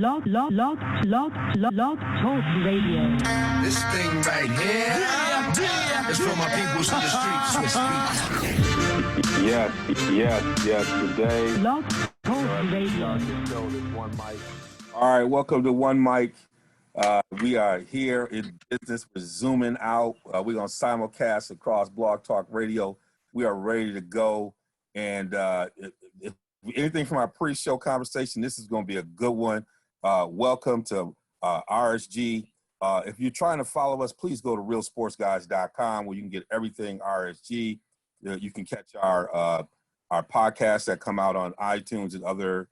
Talk Radio. This thing right here is for my peoples in the streets who speak. Yes, today. Blog Talk Radio. One Mic. All right, welcome to One Mic. We are here in business. We're zooming out. We're going to simulcast across Blog Talk Radio. We are ready to go. And if anything from our pre-show conversation, this is going to be a good one. Welcome to RSG. If you're trying to follow us, please go to realsportsguys.com where you can get everything RSG. You can catch our podcasts that come out on iTunes and other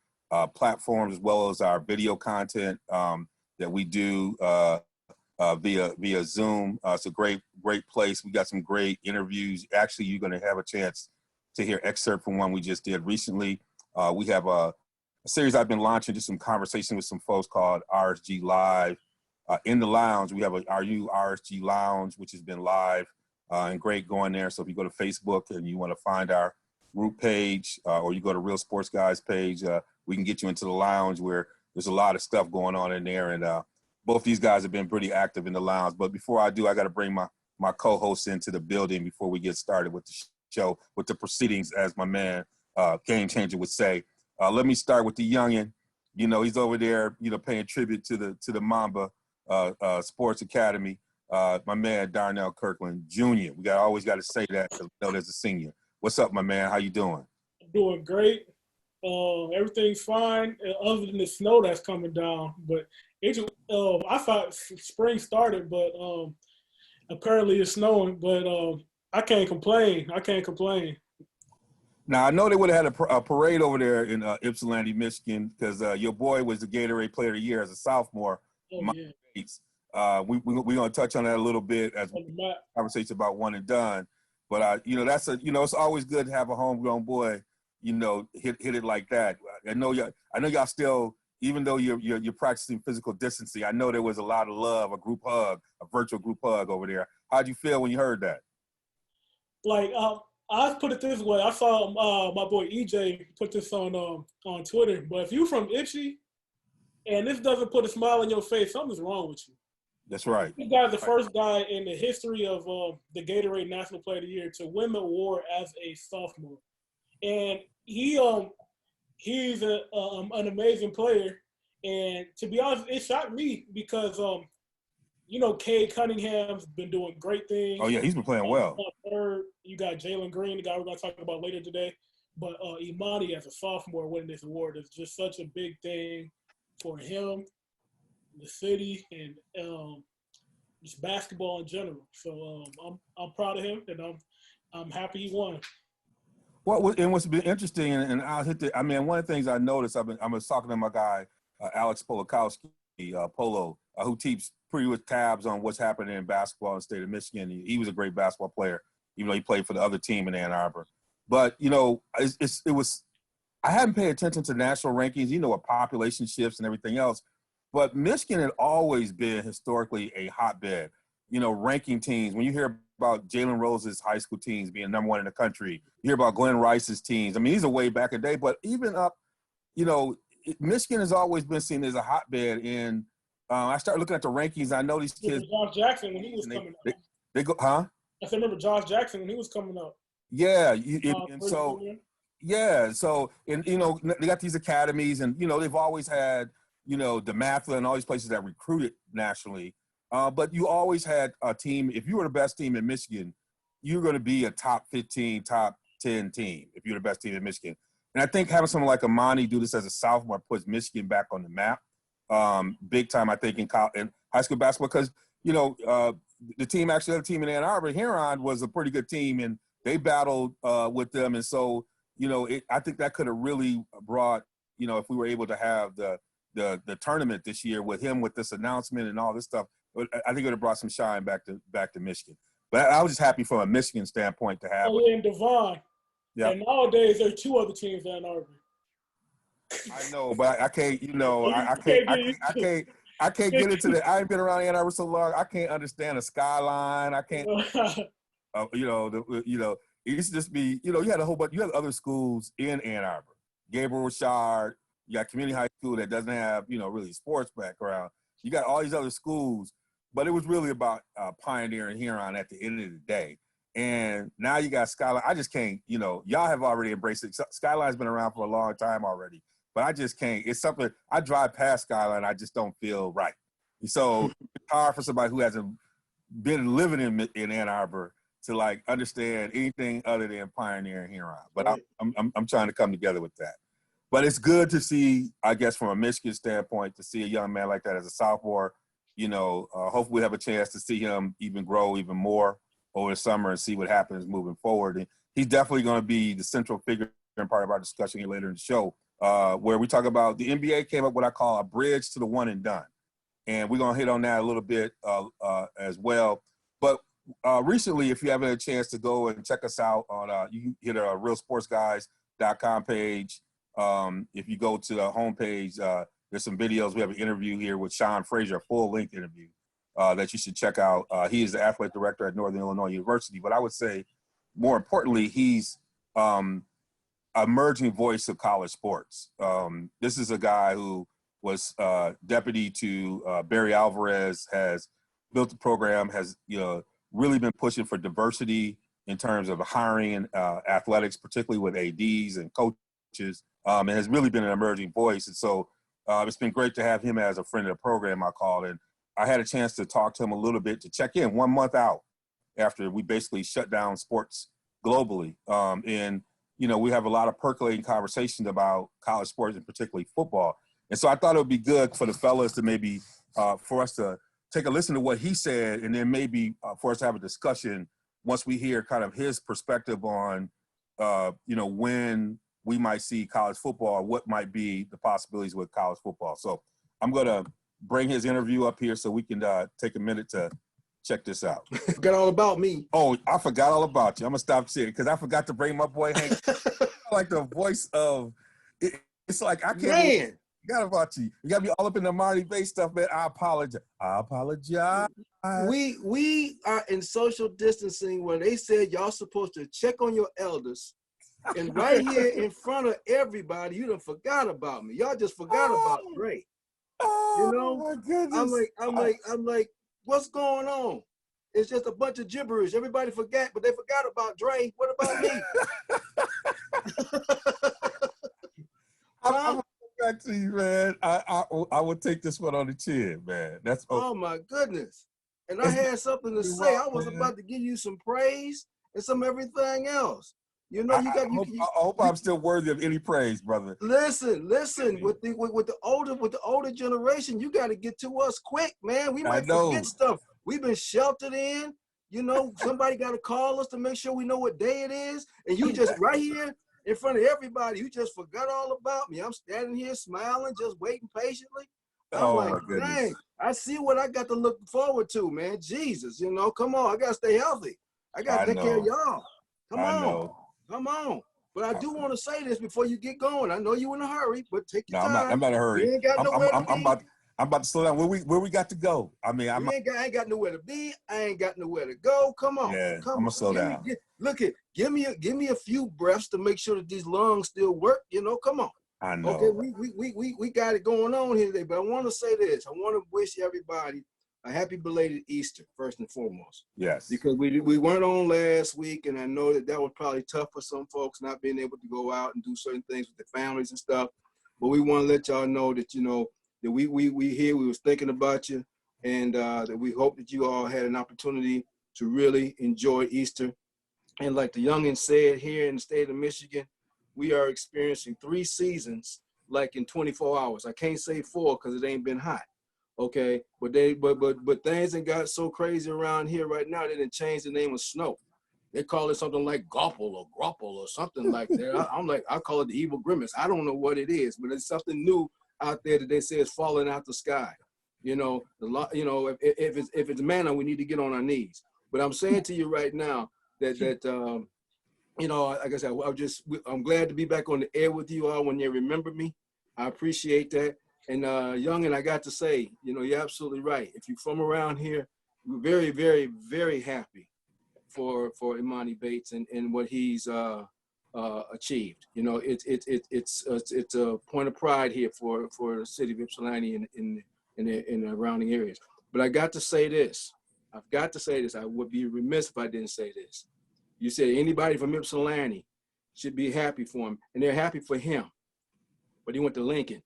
platforms, as well as our video content that we do via Zoom. It's a great place. We got some great interviews. Actually, you're going to have a chance to hear excerpt from one we just did recently. We have a series I've been launching, just some conversation with some folks called RSG Live. In the lounge, we have our new RSG Lounge, which has been live and great going there. So if you go to Facebook and you want to find our group page or you go to Real Sports Guys page, we can get you into the lounge where there's a lot of stuff going on in there. And both these guys have been pretty active in the lounge. But before I do, I got to bring my co-hosts into the building before we get started with the show, with the proceedings, as my man, Game Changer, would say. Let me start with the youngin'. You know, he's over there, paying tribute to the Mamba Sports Academy. My man, Darnell Kirkland Jr. We always got to say that because we know there's a senior. What's up, my man? How you doing? Doing great. Everything's fine, other than the snow that's coming down. But I thought spring started, but apparently it's snowing. But I can't complain. Now, I know they would have had a parade over there in Ypsilanti, Michigan, because your boy was the Gatorade Player of the Year as a sophomore. Oh, yeah. We're going to touch on that a little bit as we conversation about one and done. But, it's always good to have a homegrown boy, hit it like that. I know y'all still, even though you're practicing physical distancing, I know there was a lot of love, a virtual group hug over there. How'd you feel when you heard that? I'll put it this way. I saw my boy EJ put this on Twitter. But if you're from Ipsy and this doesn't put a smile on your face, something's wrong with you. That's right. This guy's the first guy in the history of the Gatorade National Player of the Year to win the award as a sophomore. And he's an amazing player. And to be honest, it shocked me because Cade Cunningham's been doing great things. Oh, yeah, he's been playing well. Third, you got Jalen Green, the guy we're going to talk about later today. But Imani, as a sophomore, winning this award is just such a big thing for him, the city, and just basketball in general. So I'm proud of him, and I'm happy he won. What's been interesting, and I'll hit one of the things I noticed, I was talking to my guy, Alex Polakowski, Polo, who keeps pretty with tabs on what's happening in basketball in the state of Michigan. He was a great basketball player, even though he played for the other team in Ann Arbor. But, I hadn't paid attention to national rankings, with population shifts and everything else. But Michigan had always been historically a hotbed, ranking teams. When you hear about Jalen Rose's high school teams being number one in the country, you hear about Glenn Rice's teams. I mean, these are way back in the day. But even up, Michigan has always been seen as a hotbed in I started looking at the rankings. I know these kids. Josh Jackson when he was coming up. They go, huh? I said, remember Josh Jackson when he was coming up. Yeah, so they got these academies, and they've always had DeMatha and all these places that recruited nationally. But you always had a team. If you were the best team in Michigan, you're going to be a top 15, top 10 team if you're the best team in Michigan. And I think having someone like Imani do this as a sophomore puts Michigan back on the map. Big time, I think, in high school basketball, because the team in Ann Arbor, Huron, was a pretty good team, and they battled with them, and so I think that could have really brought if we were able to have the tournament this year with him with this announcement and all this stuff, I think it would have brought some shine back to Michigan. But I was just happy from a Michigan standpoint to have. Oh, yeah, and DeVon. Yeah. And nowadays there are two other teams in Ann Arbor. I know, but I can't. I can't get into the. I ain't been around Ann Arbor so long. I can't understand a skyline. I can't. It used to just be. You had a whole bunch. You had other schools in Ann Arbor. Gabriel Richard. You got community high school that doesn't have, really sports background. You got all these other schools, but it was really about pioneering Huron at the end of the day. And now you got Skyline. I just can't, y'all have already embraced it. Skyline's been around for a long time already, but I just can't. It's something, I drive past Skyline, I just don't feel right. So it's hard for somebody who hasn't been living in Ann Arbor to like understand anything other than pioneering Huron. But I'm trying to come together with that. But it's good to see, I guess, from a Michigan standpoint, to see a young man like that as a sophomore. Hopefully we have a chance to see him even grow even more over the summer and see what happens moving forward. And he's definitely going to be the central figure and part of our discussion here later in the show, where we talk about the NBA came up with what I call a bridge to the one and done. And we're going to hit on that a little bit as well. But recently, if you haven't had a chance to go and check us out on, you hit a realsportsguys.com page. If you go to the homepage, there's some videos. We have an interview here with Sean Frazier, a full-length interview that you should check out. He is the athletic director at Northern Illinois University. But I would say, more importantly, he's an emerging voice of college sports. This is a guy who was deputy to Barry Alvarez, has built the program, has really been pushing for diversity in terms of hiring and athletics, particularly with ADs and coaches, and has really been an emerging voice. And so it's been great to have him as a friend of the program, I call it. And I had a chance to talk to him a little bit to check in 1 month out after we basically shut down sports globally. And we have a lot of percolating conversations about college sports and particularly football. And so I thought it would be good for the fellas to maybe, for us to take a listen to what he said, and then maybe for us to have a discussion once we hear kind of his perspective on, when we might see college football, what might be the possibilities with college football. So I'm going to bring his interview up here so we can take a minute to check this out. Forgot all about me. Oh, I forgot all about you. I'm going to stop saying it because I forgot to bring my boy Hank. Like the voice of, it's like, I can't forgot about you. You got me all up in the Marty Bay stuff, man. I apologize. We are in social distancing when they said y'all supposed to check on your elders. And right here in front of everybody, you done forgot about me. Y'all just forgot about Dre. My goodness. I'm like, what's going on? It's just a bunch of gibberish. Everybody forgot, but they forgot about Dre. What about me? I'm back to you, man. I will take this one on the chin, man. That's oh my goodness. And I had something to say. I was about to give you some praise and some everything else. I hope I'm still worthy of any praise, brother. Listen. With the older generation, you got to get to us quick, man. We might forget stuff. We've been sheltered in. Somebody got to call us to make sure we know what day it is. And you just right here in front of everybody, you just forgot all about me. I'm standing here smiling, just waiting patiently. I'm like, dang, I see what I got to look forward to, man. Jesus, come on. I got to stay healthy. I got to take care of y'all. Come on. But I do want to say this before you get going. I know you in a hurry, but take your time. I'm not in a hurry. You ain't got nowhere to be. I'm about to slow down. Where we got to go? I mean, I ain't got nowhere to be. I ain't got nowhere to go. Come on. Yeah, I'm gonna slow down. Give me a few breaths to make sure that these lungs still work. Come on. I know. Okay, we got it going on here today. But I want to say this. I want to wish everybody a happy belated Easter, first and foremost. Yes. Because we weren't on last week, and I know that was probably tough for some folks not being able to go out and do certain things with their families and stuff. But we want to let y'all know that, that we here, we was thinking about you, and that we hope that you all had an opportunity to really enjoy Easter. And like the youngin said, here in the state of Michigan, we are experiencing 3 seasons like in 24 hours. I can't say 4 because it ain't been hot. Okay, but things ain't got so crazy around here right now. They didn't change the name of snow. They call it something like gopple or grapple or something like that. I'm like, I call it the evil grimace. I don't know what it is, but it's something new out there that they say is falling out the sky. If it's manna, we need to get on our knees. But I'm saying to you right now that like I said, I'm glad to be back on the air with you all when you remember me. I appreciate that. And youngin, I got to say, you're absolutely right. If you're from around here, we're very, very, very happy for Imani Bates and what he's achieved. You know, it's a point of pride here for the city of Ypsilanti in the surrounding areas. But I got to say this. I've got to say this. I would be remiss if I didn't say this. You said anybody from Ypsilanti should be happy for him, and they're happy for him. But he went to Lincoln,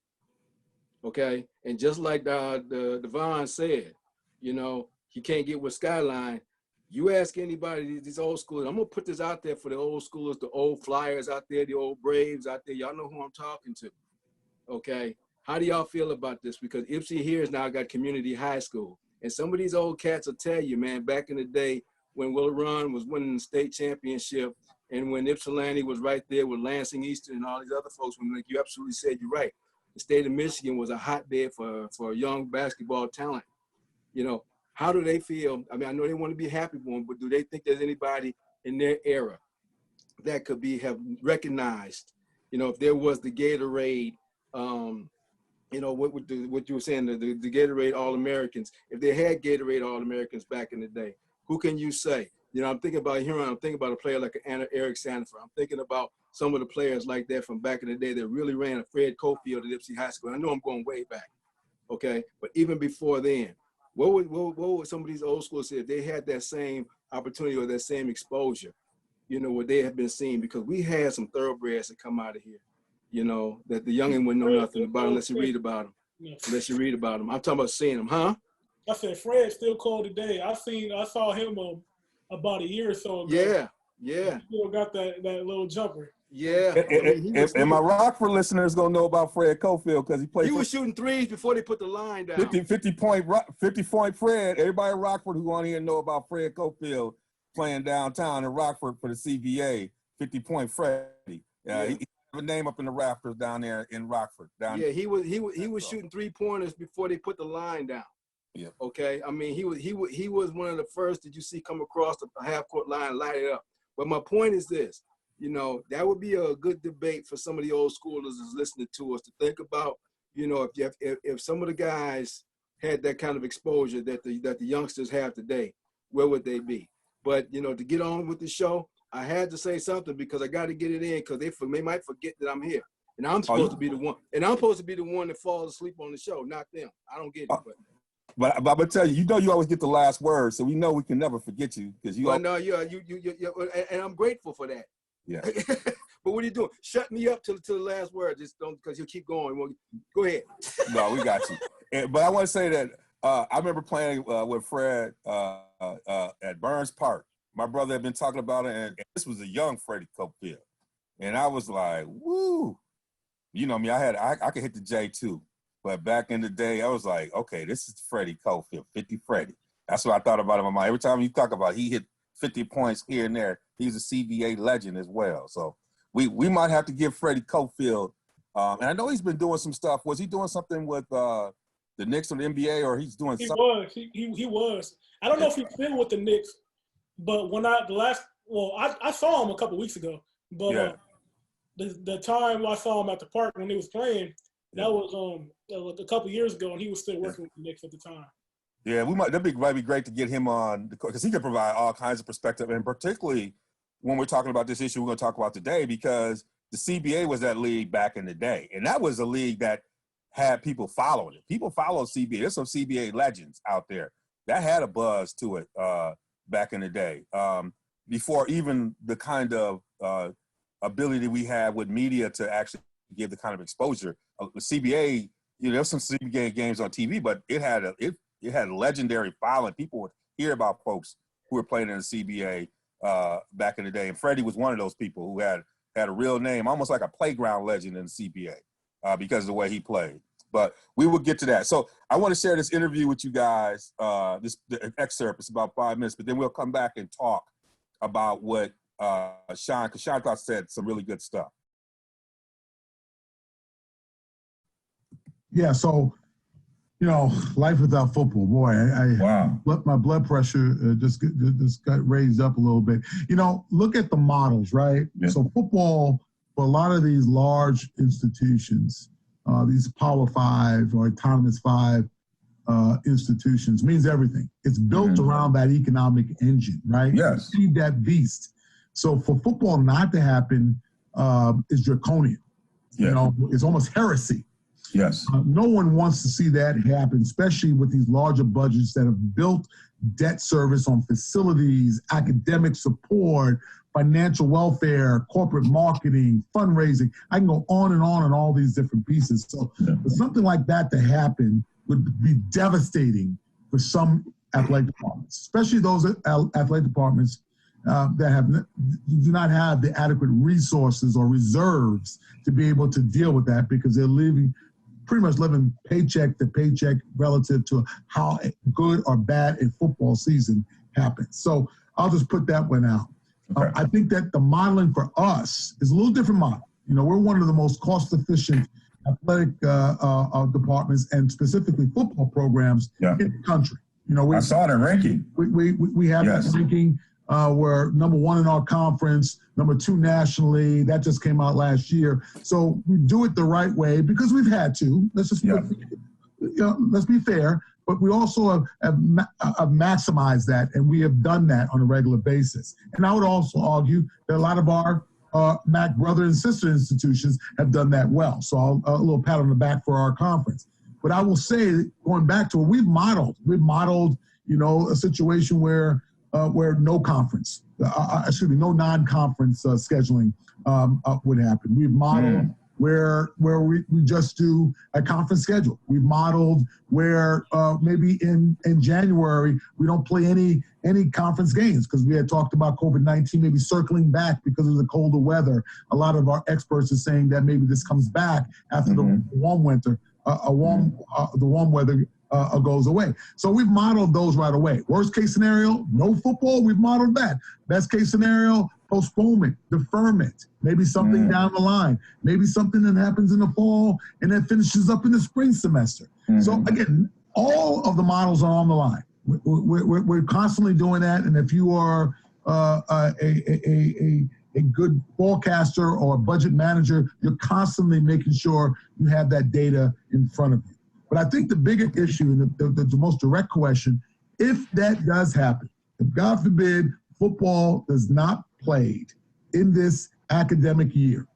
okay? And just like the DeVon said, you know, he can't get with Skyline. You ask anybody, these old schoolers, I'm gonna put this out there for the old schoolers, the old Flyers out there, the old Braves out there. Y'all know who I'm talking to, okay? How do y'all feel about this? Because Ypsi here has now got community high school. And some of these old cats will tell you, man, back in the day when Will Run was winning the state championship and when Ypsilanti was right there with Lansing Eastern and all these other folks, when like you absolutely said, you're right. The state of Michigan was a hotbed for young basketball talent. You know, how do they feel? I mean, I know they want to be happy for them, but do they think there's anybody in their era that could have recognized, you know, if there was the Gatorade, you know, what you were saying, the Gatorade All-Americans, if they had Gatorade All-Americans back in the day, who can you say? You know, I'm thinking about Huron, I'm thinking about a player like Eric Sanford. I'm thinking about some of the players like that from back in the day that really ran a Fred Cofield at Ypsi High School. I know I'm going way back, okay? But even before then, what would some of these old schools say if they had that same opportunity or that same exposure, you know, what they have been seeing? Because we had some thoroughbreds that come out of here, you know, that the youngin wouldn't know nothing about unless you read about them. Yeah. Unless you read about them. I'm talking about seeing them, huh? I said Fred's still cold today. I saw him about a year or so ago. Yeah. He still got that little jumper. Yeah. And my Rockford listeners gonna know about Fred Cofield because he played. He was shooting threes before they put the line down. 50 point Fred. Everybody in Rockford who on here know about Fred Cofield playing downtown in Rockford for the CBA. 50-point Freddy. Yeah. He have a name up in the rafters down there in Rockford. He was shooting 3-pointers before they put the line down. Yeah. Okay. I mean, he was one of the first that you see come across the half-court line, light it up. But my point is this. You know, that would be a good debate for some of the old schoolers that's listening to us to think about, you know, if some of the guys had that kind of exposure that the youngsters have today, where would they be? But, you know, to get on with the show, I had to say something because I got to get it in because they might forget that I'm here. And I'm supposed to be the one. And I'm supposed to be the one that falls asleep on the show, not them. I don't get it. But I'm gonna tell you, you know, you always get the last word, so we know we can never forget you because you. Well, no, you, and I'm grateful for that. Yeah. But what are you doing? Shut me up till the last word. Just don't, because you'll keep going. Well, go ahead. No, we got you. But I want to say that I remember playing with Fred at Burns Park. My brother had been talking about it, and this was a young Freddie Cofield, and I was like, "Woo!" You know me, I could hit the J too, but back in the day, I was like, "Okay, this is Freddie Cofield, 50 Freddie." That's what I thought about in my mind. Every time you talk about he hit 50 points here and there, he's a CBA legend as well. So we might have to give Freddie Cofield, and I know he's been doing some stuff. Was he doing something with the Knicks or the NBA, or he's doing something? He was. I don't know if he's still with the Knicks, but when I saw him a couple weeks ago, but the time I saw him at the park when he was playing, that was a couple years ago, and he was still working with the Knicks at the time. Yeah, might be great to get him on because he can provide all kinds of perspective, and particularly when we're talking about this issue we're going to talk about today, because the CBA was that league back in the day, and that was a league that had people following it. People follow CBA. There's some CBA legends out there that had a buzz to it back in the day, before even the kind of ability we had with media to actually give the kind of exposure. The CBA, you know, there's some CBA games on TV, but it had a legendary following. People would hear about folks who were playing in the CBA back in the day. And Freddie was one of those people who had a real name, almost like a playground legend in the CBA because of the way he played. But we will get to that. So I want to share this interview with you guys, this excerpt. It's about 5 minutes, but then we'll come back and talk about what Sean, because Sean thought said some really good stuff. Yeah, so, you know, life without football, boy, my blood pressure just got raised up a little bit. You know, look at the models, right? Yeah. So football, for a lot of these large institutions, these Power 5 or Autonomous 5 institutions, means everything. It's built around that economic engine, right? Yes. Feed that beast. So for football not to happen is draconian. Yeah. You know, it's almost heresy. Yes. No one wants to see that happen, especially with these larger budgets that have built debt service on facilities, academic support, financial welfare, corporate marketing, fundraising. I can go on and all these different pieces. So for something like that to happen would be devastating for some athletic departments, especially those athletic departments that do not have the adequate resources or reserves to be able to deal with that, because they're pretty much living paycheck to paycheck relative to how good or bad a football season happens. So I'll just put that one out. Okay. I think that the modeling for us is a little different model. You know, we're one of the most cost-efficient athletic departments, and specifically football programs in the country. You know, I saw the ranking. We have that ranking. We're number 1 in our conference, number 2 nationally. That just came out last year. So we do it the right way because we've had to. Let's just let's be fair. But we also have maximized that, and we have done that on a regular basis. And I would also argue that a lot of our MAC brother and sister institutions have done that well. So a little pat on the back for our conference. But I will say, going back to what we've modeled, you know, a situation where no conference, no non-conference scheduling would happen. We've modeled where we just do a conference schedule. We've modeled where maybe in January we don't play any conference games because we had talked about COVID-19 maybe circling back because of the colder weather. A lot of our experts are saying that maybe this comes back after the warm winter, the warm weather goes away. So we've modeled those right away. Worst case scenario, no football, we've modeled that. Best case scenario, postponement, deferment, maybe something down the line, maybe something that happens in the fall and then finishes up in the spring semester. So again, all of the models are on the line. We're constantly doing that. And if you are a good forecaster or a budget manager, you're constantly making sure you have that data in front of you. But I think the bigger issue and the most direct question, if that does happen, if God forbid football does not played in this academic year,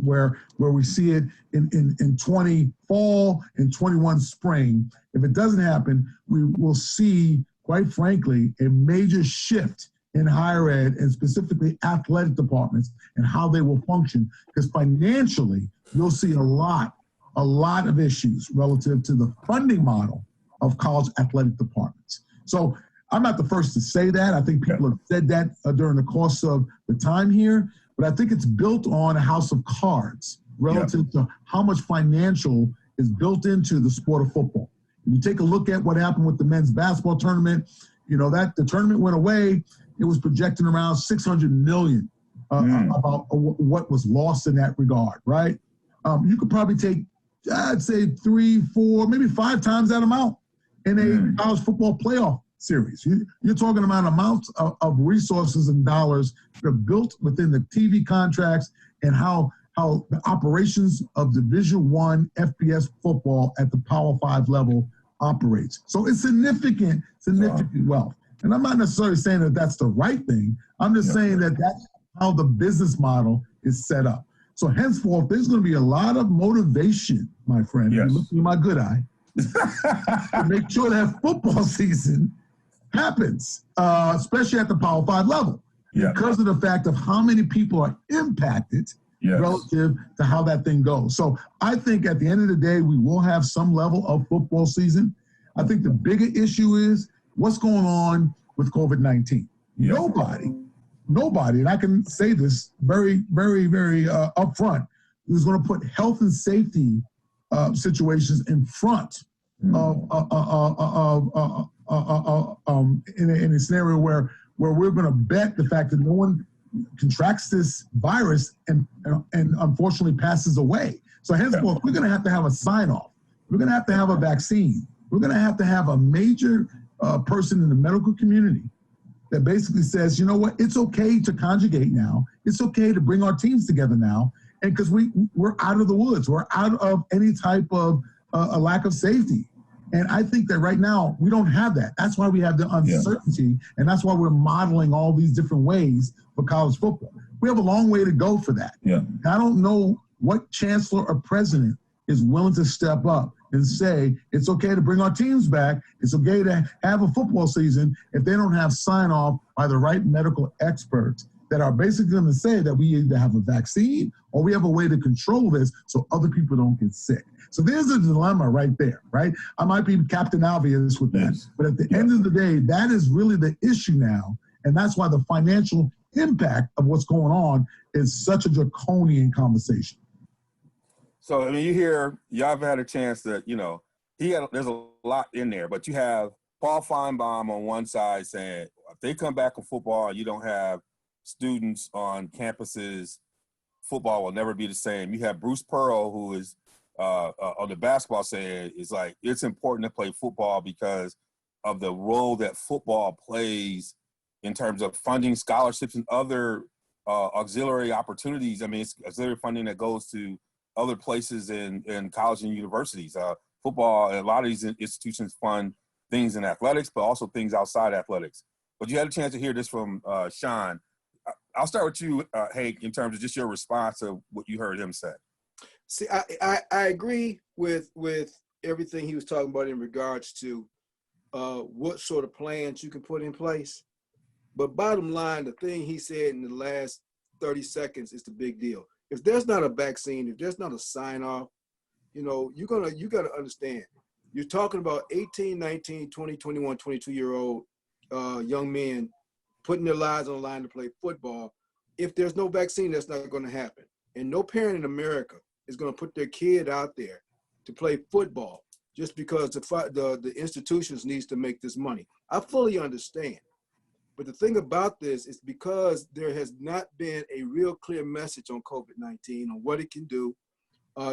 where we see it in 20 fall and 21 spring, if it doesn't happen, we will see, quite frankly, a major shift in higher ed and specifically athletic departments and how they will function, because financially you'll see a lot of issues relative to the funding model of college athletic departments. So I'm not the first to say that. I think people have said that during the course of the time here, but I think it's built on a house of cards relative to how much financial is built into the sport of football. If you take a look at what happened with the men's basketball tournament, you know, that the tournament went away, it was projecting around $600 million about what was lost in that regard, right? You could probably take, I'd say 3, 4, maybe 5 times that amount in a college football playoff series. You're talking about amounts of resources and dollars that are built within the TV contracts and how the operations of Division I FBS football at the Power 5 level operates. So it's significant wealth. And I'm not necessarily saying that that's the right thing. I'm just saying that that's how the business model is set up. So henceforth, there's going to be a lot of motivation, my friend, if you look through my good eye, to make sure that football season happens, especially at the Power 5 level, because of the fact of how many people are impacted relative to how that thing goes. So I think at the end of the day, we will have some level of football season. I think the bigger issue is what's going on with COVID-19. Nobody, and I can say this very, very, very upfront, is going to put health and safety situations in front of in a scenario where we're going to bet the fact that no one contracts this virus and unfortunately passes away. So henceforth, we're going to have a sign-off. We're going to have a vaccine. We're going to have a major person in the medical community that basically says, you know what, it's okay to conjugate now. It's okay to bring our teams together now. And because we're out of the woods. We're out of any type of a lack of safety. And I think that right now we don't have that. That's why we have the uncertainty. And that's why we're modeling all these different ways for college football. We have a long way to go for that. Yeah. I don't know what chancellor or president is willing to step up and say it's okay to bring our teams back. It's okay to have a football season if they don't have sign off by the right medical experts that are basically going to say that we either have a vaccine or we have a way to control this so other people don't get sick. So there's a dilemma right there, right? I might be Captain Obvious with that, but at the end of the day, that is really the issue now. And that's why the financial impact of what's going on is such a draconian conversation. So, I mean, y'all have had a chance that, there's a lot in there, but you have Paul Feinbaum on one side saying, if they come back in football and you don't have students on campuses, football will never be the same. You have Bruce Pearl, who is on the basketball saying, it's like, it's important to play football because of the role that football plays in terms of funding scholarships and other auxiliary opportunities. I mean, it's auxiliary funding that goes to other places in college and universities. Football, a lot of these institutions fund things in athletics, but also things outside athletics. But you had a chance to hear this from Sean. I'll start with you, Hank, in terms of just your response to what you heard him say. See, I agree with everything he was talking about in regards to what sort of plans you can put in place. But bottom line, the thing he said in the last 30 seconds is the big deal. If there's not a vaccine, if there's not a sign off, you got to understand. You're talking about 18, 19, 20, 21, 22-year-old young men putting their lives on the line to play football. If there's no vaccine, that's not going to happen. And no parent in America is going to put their kid out there to play football just because the institutions needs to make this money. I fully understand. But the thing about this is because there has not been a real clear message on COVID-19 on what it can do.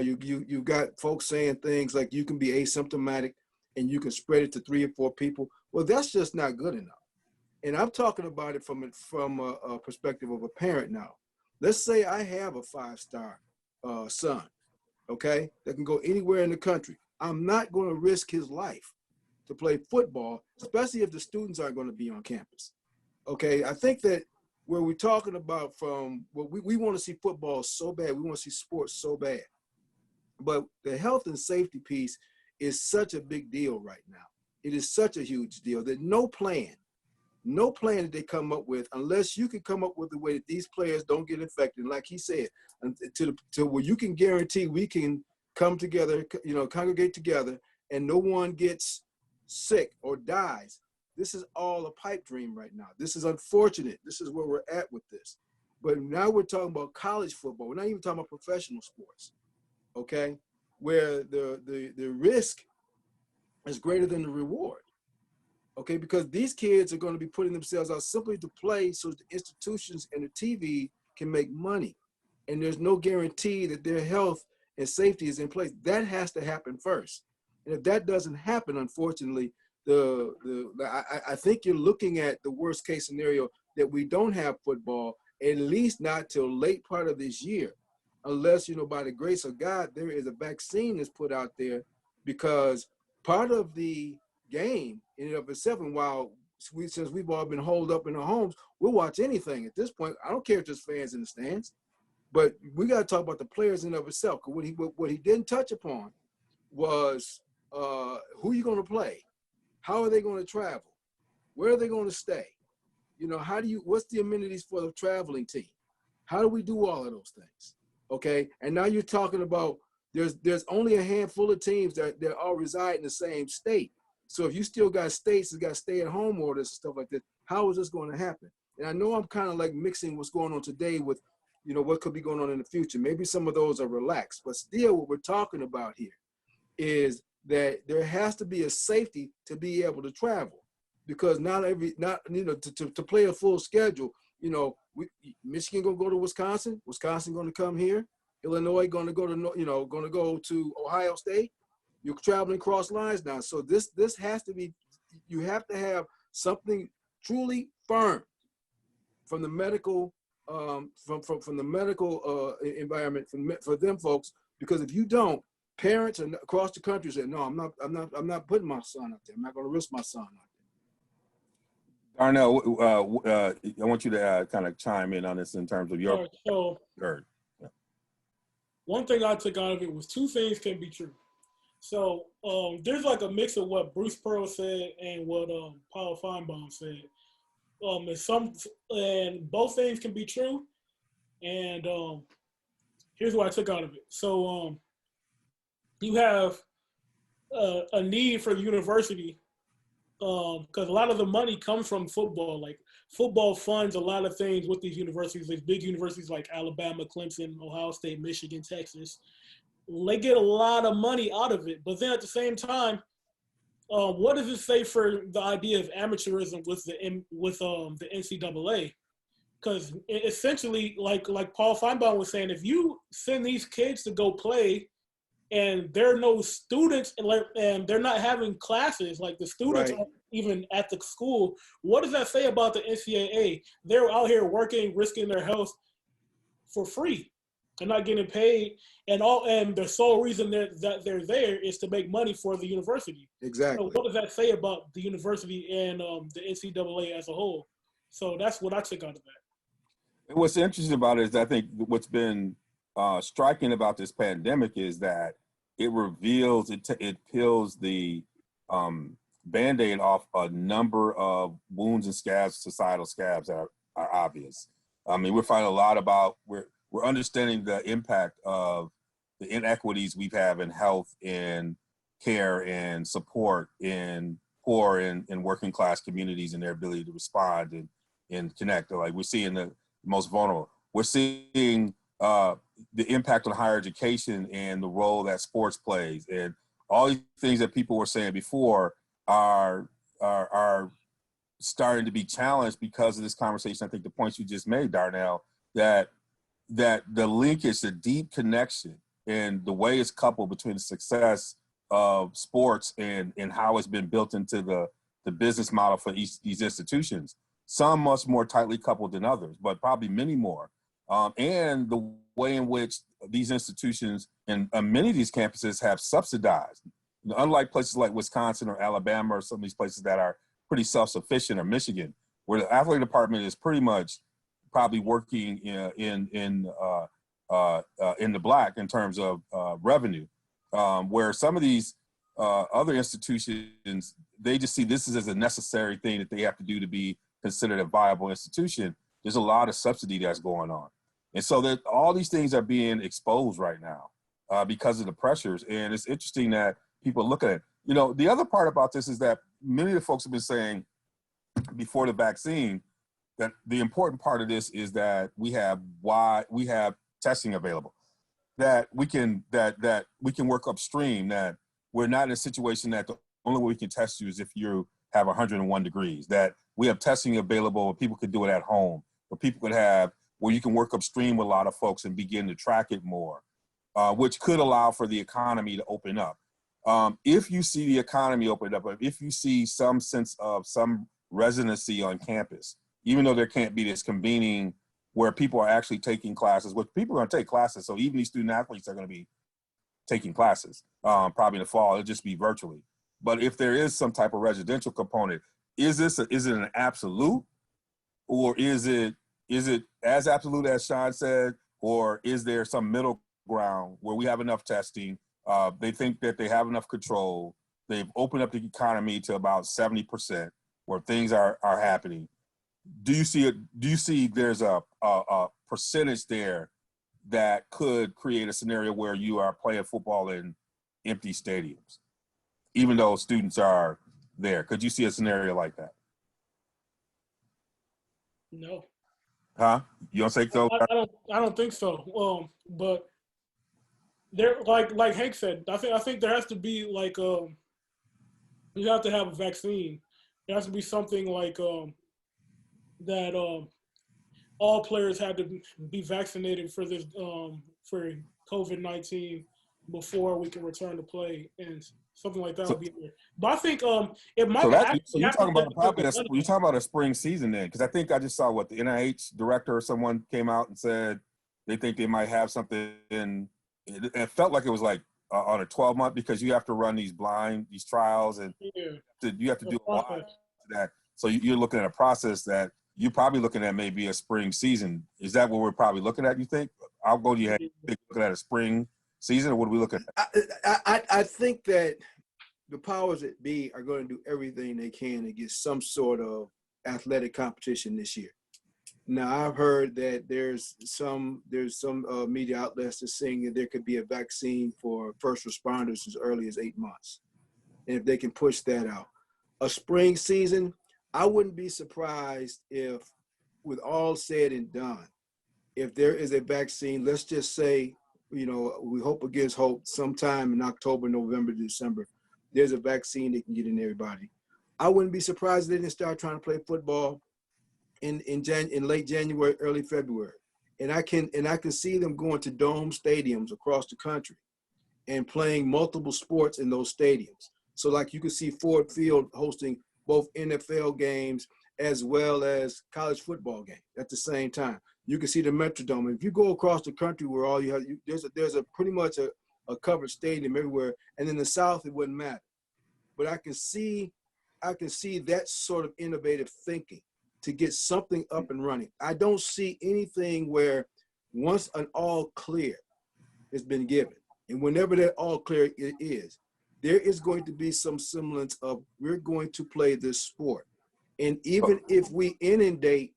You've got folks saying things like you can be asymptomatic and you can spread it to 3 or 4 people. Well, that's just not good enough. And I'm talking about it from a perspective of a parent now. Let's say I have a 5-star son, okay, that can go anywhere in the country. I'm not going to risk his life to play football, especially if the students aren't going to be on campus. Okay, I think that where we're talking about from, well, we want to see football so bad, we want to see sports so bad. But the health and safety piece is such a big deal right now. It is such a huge deal that no plan that they come up with, unless you can come up with a way that these players don't get infected, like he said, to where you can guarantee we can come together, congregate together, and no one gets sick or dies. This is all a pipe dream right now. This is unfortunate. This is where we're at with this. But now we're talking about college football. We're not even talking about professional sports, okay, where the risk is greater than the reward, okay, because these kids are going to be putting themselves out simply to play so the institutions and the TV can make money. And there's no guarantee that their health and safety is in place. That has to happen first. And if that doesn't happen, unfortunately, I think you're looking at the worst case scenario that we don't have football, at least not till late part of this year, unless, by the grace of God, there is a vaccine that's put out there, because part of the game in and of itself, and while since we've all been holed up in our homes, we'll watch anything at this point. I don't care if there's fans in the stands, but we got to talk about the players in and of itself. What he didn't touch upon was who you going to play. How are they going to travel? Where are they going to stay? What's the amenities for the traveling team? How do we do all of those things? Okay. And now you're talking about there's only a handful of teams that all reside in the same state. So if you still got states that got stay-at-home orders and stuff like that, how is this going to happen? And I know I'm kind of like mixing what's going on today with, what could be going on in the future. Maybe some of those are relaxed, but still what we're talking about here is that there has to be a safety to be able to travel, because to play a full schedule, Michigan gonna go to Wisconsin gonna come here, Illinois gonna go to Ohio State. You're traveling cross lines now, so this has to be. You have to have something truly firm from the medical from the medical environment for them folks, because if you don't, parents across the country say, no, I'm not putting my son out there. I'm not going to risk my son out Darnell, I want you to kind of chime in on this in terms of your So third. one thing I took out of it was two things can be true. So there's like a mix of what Bruce Pearl said and what Paul Feinbaum said. And both things can be true. And here's what I took out of it. So you have a need for the university because a lot of the money comes from football. Like football funds a lot of things with these universities. These big universities like Alabama, Clemson, Ohio State, Michigan, Texas. They get a lot of money out of it. But then at the same time, what does it say for the idea of amateurism with the NCAA? Because essentially, like Paul Feinbaum was saying, if you send these kids to go play and there are no students and they're not having classes, like the students aren't even at the school, what does that say about the NCAA? They're out here working, risking their health for free. They're not getting paid, and the sole reason that they're there is to make money for the university. Exactly. So what does that say about the university and the NCAA as a whole? So that's what I took out of that. And what's interesting about it is I think what's been striking about this pandemic is that it reveals, it peels the Band-Aid off a number of wounds and scabs, societal scabs that are obvious. I mean, we're finding a lot about, we're understanding the impact of the inequities we've had in health and care and support in poor and working class communities and their ability to respond and connect. Like we're seeing the most vulnerable. We're seeing the impact on higher education and the role that sports plays, and all these things that people were saying before are starting to be challenged because of this conversation. I think the points you just made, Darnell, that the linkage, the deep connection, and the way it's coupled between the success of sports and how it's been built into the business model for these institutions. Some much more tightly coupled than others, but probably many more. And the way in which these institutions and many of these campuses have subsidized, unlike places like Wisconsin or Alabama or some of these places that are pretty self-sufficient, or Michigan, where the athletic department is pretty much probably working in the black in terms of revenue, where some of these other institutions, they just see this as a necessary thing that they have to do to be considered a viable institution. There's a lot of subsidy that's going on. And so that all these things are being exposed right now because of the pressures. And it's interesting that people look at it. You know, the other part about this is that many of the folks have been saying before the vaccine that the important part of this is that we have testing available, that we can work upstream, that we're not in a situation that the only way we can test you is if you have 101 degrees, that we have testing available where people could do it at home, where people could have, where you can work upstream with a lot of folks and begin to track it more, which could allow for the economy to open up. If you see the economy open up, if you see some sense of some residency on campus, even though there can't be this convening where people are actually taking classes, which people are going to take classes. So even these student athletes are going to be taking classes, probably in the fall. It'll just be virtually. But if there is some type of residential component, is it an absolute, or is it as absolute as Sean said, or is there some middle ground where we have enough testing? They think that they have enough control. They've opened up the economy to about 70% where things are happening. Do you see there's a percentage there that could create a scenario where you are playing football in empty stadiums, even though students are there? Could you see a scenario like that? No. Huh? You don't think so? I don't think so. But there, like Hank said, I think there has to be like you have to have a vaccine. There has to be something like that all players had to be vaccinated for this for COVID-19 before we can return to play, and something like that would be there. But I think it might. So you're talking about you're talking about a spring season then, because I think I just saw what the NIH director or someone came out and said they think they might have something. It felt like it was like on a 12-month, because you have to run these trials, and you have to do a lot to that. So you're looking at a process that you're probably looking at maybe a spring season. Is that what we're probably looking at, you think? I'll go to you. Looking at a spring season, or what are we looking at? I think that the powers that be are going to do everything they can to get some sort of athletic competition this year. Now, I've heard that there's some media outlets that saying that there could be a vaccine for first responders as early as 8 months, and if they can push that out. A spring season, I wouldn't be surprised if, with all said and done, if there is a vaccine, let's just say, we hope against hope, sometime in October, November, December, there's a vaccine that can get in everybody. I wouldn't be surprised if they didn't start trying to play football in late January, early February. And I can see them going to dome stadiums across the country and playing multiple sports in those stadiums. So like you can see Ford Field hosting both NFL games as well as college football games at the same time. You can see the Metrodome. If you go across the country where all you have, there's a pretty much a covered stadium everywhere. And in the South, it wouldn't matter. But I can see that sort of innovative thinking to get something up and running. I don't see anything where once an all clear has been given, and whenever that all clear is, there is going to be some semblance of we're going to play this sport. And even if we inundate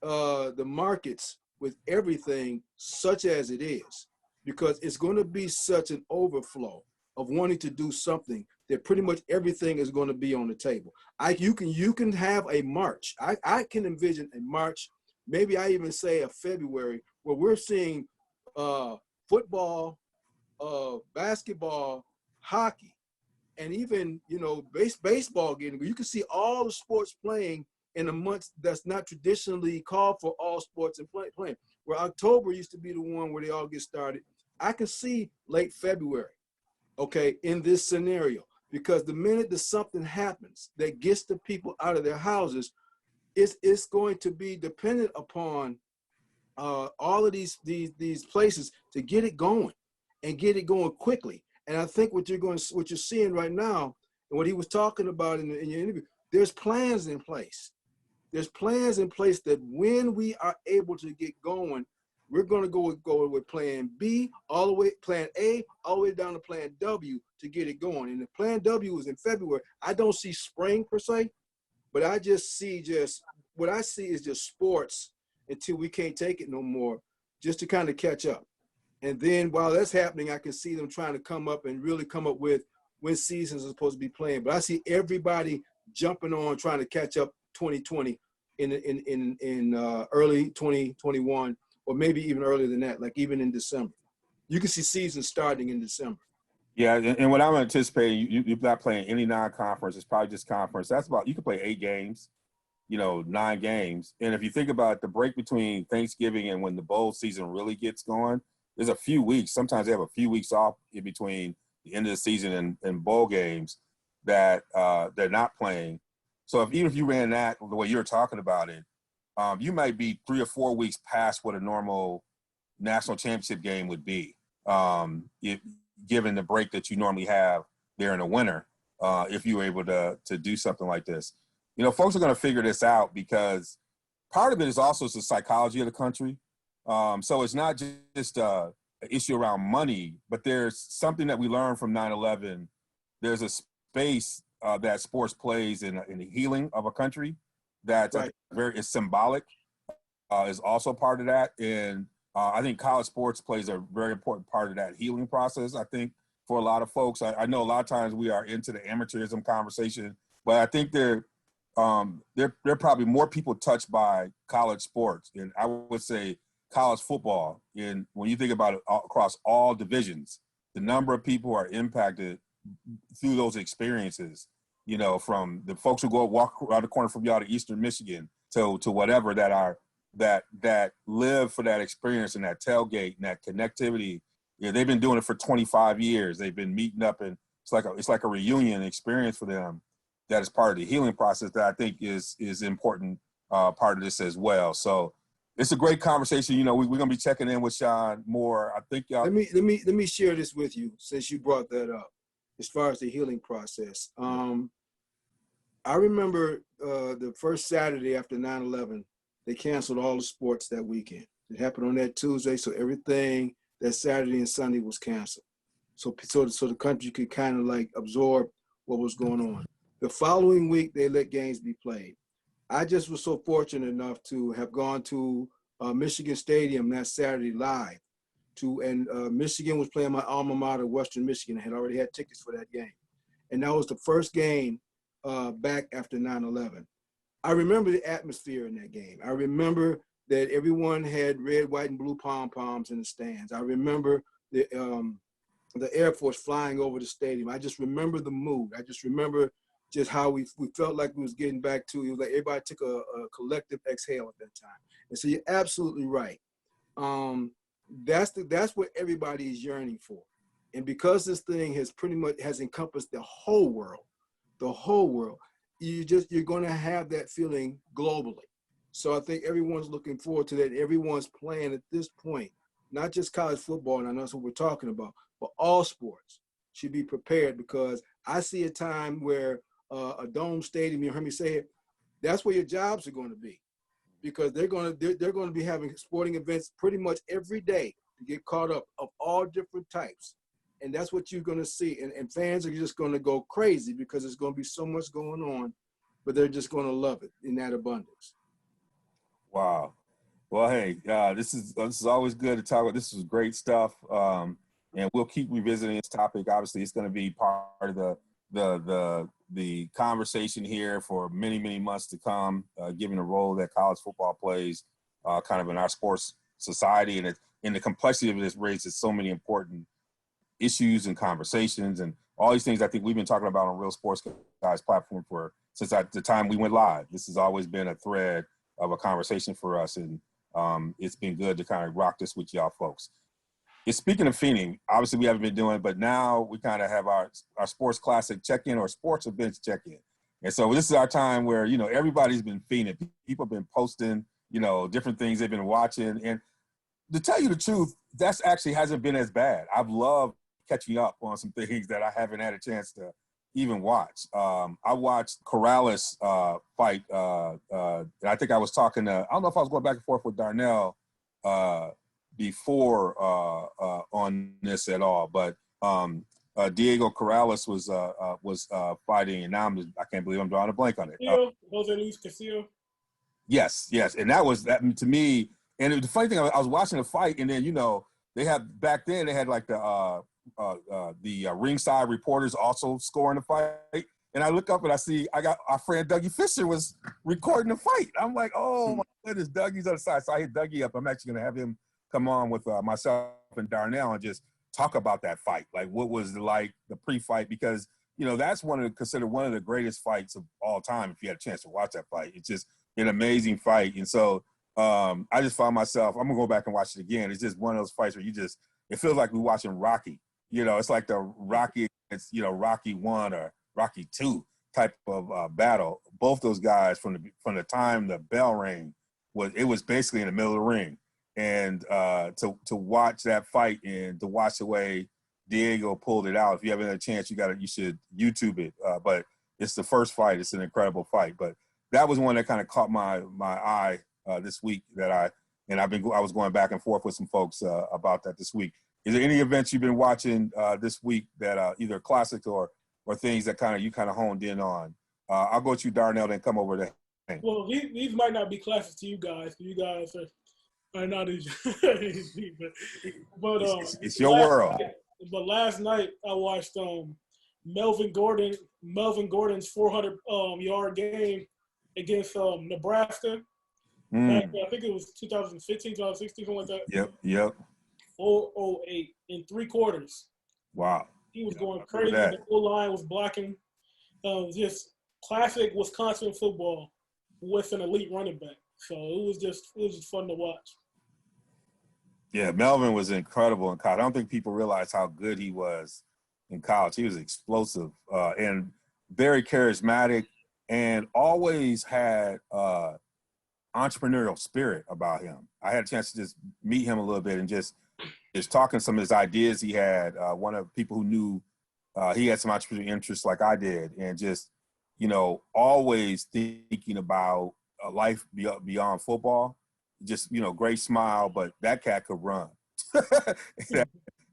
the markets with everything such as it is, because it's going to be such an overflow of wanting to do something that pretty much everything is going to be on the table. You can have a March. I can envision a March, maybe I even say a February, where we're seeing football, basketball, hockey, and even baseball getting. You can see all the sports playing in a month that's not traditionally called for all sports and playing. Where October used to be the one where they all get started. I can see late February, okay, in this scenario, because the minute that something happens that gets the people out of their houses, it's going to be dependent upon all of these places to get it going and get it going quickly. And I think what you're seeing right now, and what he was talking about in your interview, there's plans in place. There's plans in place that when we are able to get going, we're going to go with plan B, plan A, all the way down to plan W to get it going. And the plan W is in February. I don't see spring per se, but I just see what I see is just sports until we can't take it no more, just to kind of catch up. And then while that's happening, I can see them trying to come up with when seasons are supposed to be playing. But I see everybody jumping on, trying to catch up 2020 in early 2021, or maybe even earlier than that, like even in December. You can see seasons starting in December. Yeah, and what I'm anticipating, you're not playing any non-conference. It's probably just conference. That's about, you can play 8 games, 9 games. And if you think about the break between Thanksgiving and when the bowl season really gets going, there's a few weeks. Sometimes they have a few weeks off in between the end of the season and bowl games that they're not playing. So even if you ran that the way you're talking about it, you might be 3 or 4 weeks past what a normal national championship game would be, given the break that you normally have there in the winter, if you were able to do something like this. Folks are going to figure this out, because part of it is also the psychology of the country. So it's not just an issue around money, but there's something that we learned from 9/11. There's a space that sports plays in the healing of a country that's right. Is symbolic, is also part of that. And I think college sports plays a very important part of that healing process, I think, for a lot of folks. I know a lot of times we are into the amateurism conversation, but I think there are probably more people touched by college sports, and I would say college football. And when you think about it across all divisions, the number of people who are impacted through those experiences, from the folks who go walk around the corner from y'all to Eastern Michigan to whatever that live for that experience and that tailgate and that connectivity. Yeah, they've been doing it for 25 years. They've been meeting up, and it's like a reunion experience for them. That is part of the healing process that I think is important part of this as well. So it's a great conversation. We're going to be checking in with Sean more. I think y'all. Let me share this with you, since you brought that up, as far as the healing process. I remember the first Saturday after 9/11, they canceled all the sports that weekend. It happened on that Tuesday, so everything that Saturday and Sunday was canceled. So the country could kind of like absorb what was going on. The following week, they let games be played. I just was so fortunate enough to have gone to Michigan Stadium that Saturday live. And Michigan was playing my alma mater, Western Michigan. I had already had tickets for that game. And that was the first game back after 9/11. I remember the atmosphere in that game. I remember that everyone had red, white, and blue pom-poms in the stands. I remember the Air Force flying over the stadium. I just remember the mood. I just remember just how we felt like we was getting back to, it was like everybody took a collective exhale at that time. And so you're absolutely right. That's what everybody is yearning for. And because this thing has pretty much has encompassed the whole world, you're going to have that feeling globally. So I think everyone's looking forward to that. Everyone's playing at this point, not just college football, and I know that's what we're talking about, but all sports should be prepared, because I see a time where a dome stadium, you heard me say it, that's where your jobs are going to be, because they're going to be having sporting events pretty much every day to get caught up of all different types. And that's what you're going to see. And fans are just going to go crazy because there's going to be so much going on, but they're just going to love it in that abundance. Wow. Well, hey, this is always good to talk about. This is great stuff. And we'll keep revisiting this topic. Obviously, it's going to be part of the conversation here for many, many months to come, given the role that college football plays kind of in our sports society. And in the complexity of this raises so many important issues and conversations and all these things I think we've been talking about on Real Sports Guys platform since the time we went live. This has always been a thread of a conversation for us. And it's been good to kind of rock this with y'all folks. Speaking of fiending, obviously we haven't been doing it, but now we kind of have our sports classic check-in or sports events check-in. And so this is our time where, everybody's been fiending. People have been posting, different things they've been watching. And to tell you the truth, that's actually hasn't been as bad. I've loved catching up on some things that I haven't had a chance to even watch. I watched Corrales fight. And I think I was talking to, I don't know if I was going back and forth with Darnell before on this at all, but Diego Corrales was fighting, and now I can't believe I'm drawing a blank on it. Jose Luis Castillo. Yes, and that to me. And the funny thing, I was watching the fight, and then they had like the ringside reporters also scoring the fight. And I look up and I got our friend Dougie Fisher was recording the fight. I'm like, oh my goodness, Dougie's on the side. So I hit Dougie up. I'm actually gonna have him come on with myself and Darnell and just talk about that fight. Like, what was like the pre-fight? Because that's considered one of the greatest fights of all time. If you had a chance to watch that fight, it's just an amazing fight. And so I just found myself, I'm gonna go back and watch it again. It's just one of those fights where it feels like we're watching Rocky. It's like the Rocky, Rocky 1 or Rocky 2 type of battle. Both those guys from the time the bell rang, it was basically in the middle of the ring. And to watch that fight and to watch the way Diego pulled it out, if you haven't had a chance, you should YouTube it. But it's the first fight. It's an incredible fight. But that was one that kind of caught my eye this week I was going back and forth with some folks about that this week. Is there any events you've been watching this week that either classics or things that you honed in on? I'll go to you, Darnell, then come over to Hank. Well, these might not be classics to you guys. You guys are not as but it's your world. But last night I watched Melvin Gordon's 400 yard game against Nebraska. Back, I think it was 2015, 2016, something like that. Yep. 408 in 3 quarters. Wow. He was going crazy. The whole line was blocking. Just classic Wisconsin football with an elite running back. So it was just fun to watch. Yeah, Melvin was incredible in college. I don't think people realize how good he was in college. He was explosive and very charismatic, and always had entrepreneurial spirit about him. I had a chance to just meet him a little bit and just talking some of his ideas he had. One of the people who knew he had some entrepreneurial interests like I did, and just you know, always thinking about a life beyond football. Just, you know, great smile, but that cat could run.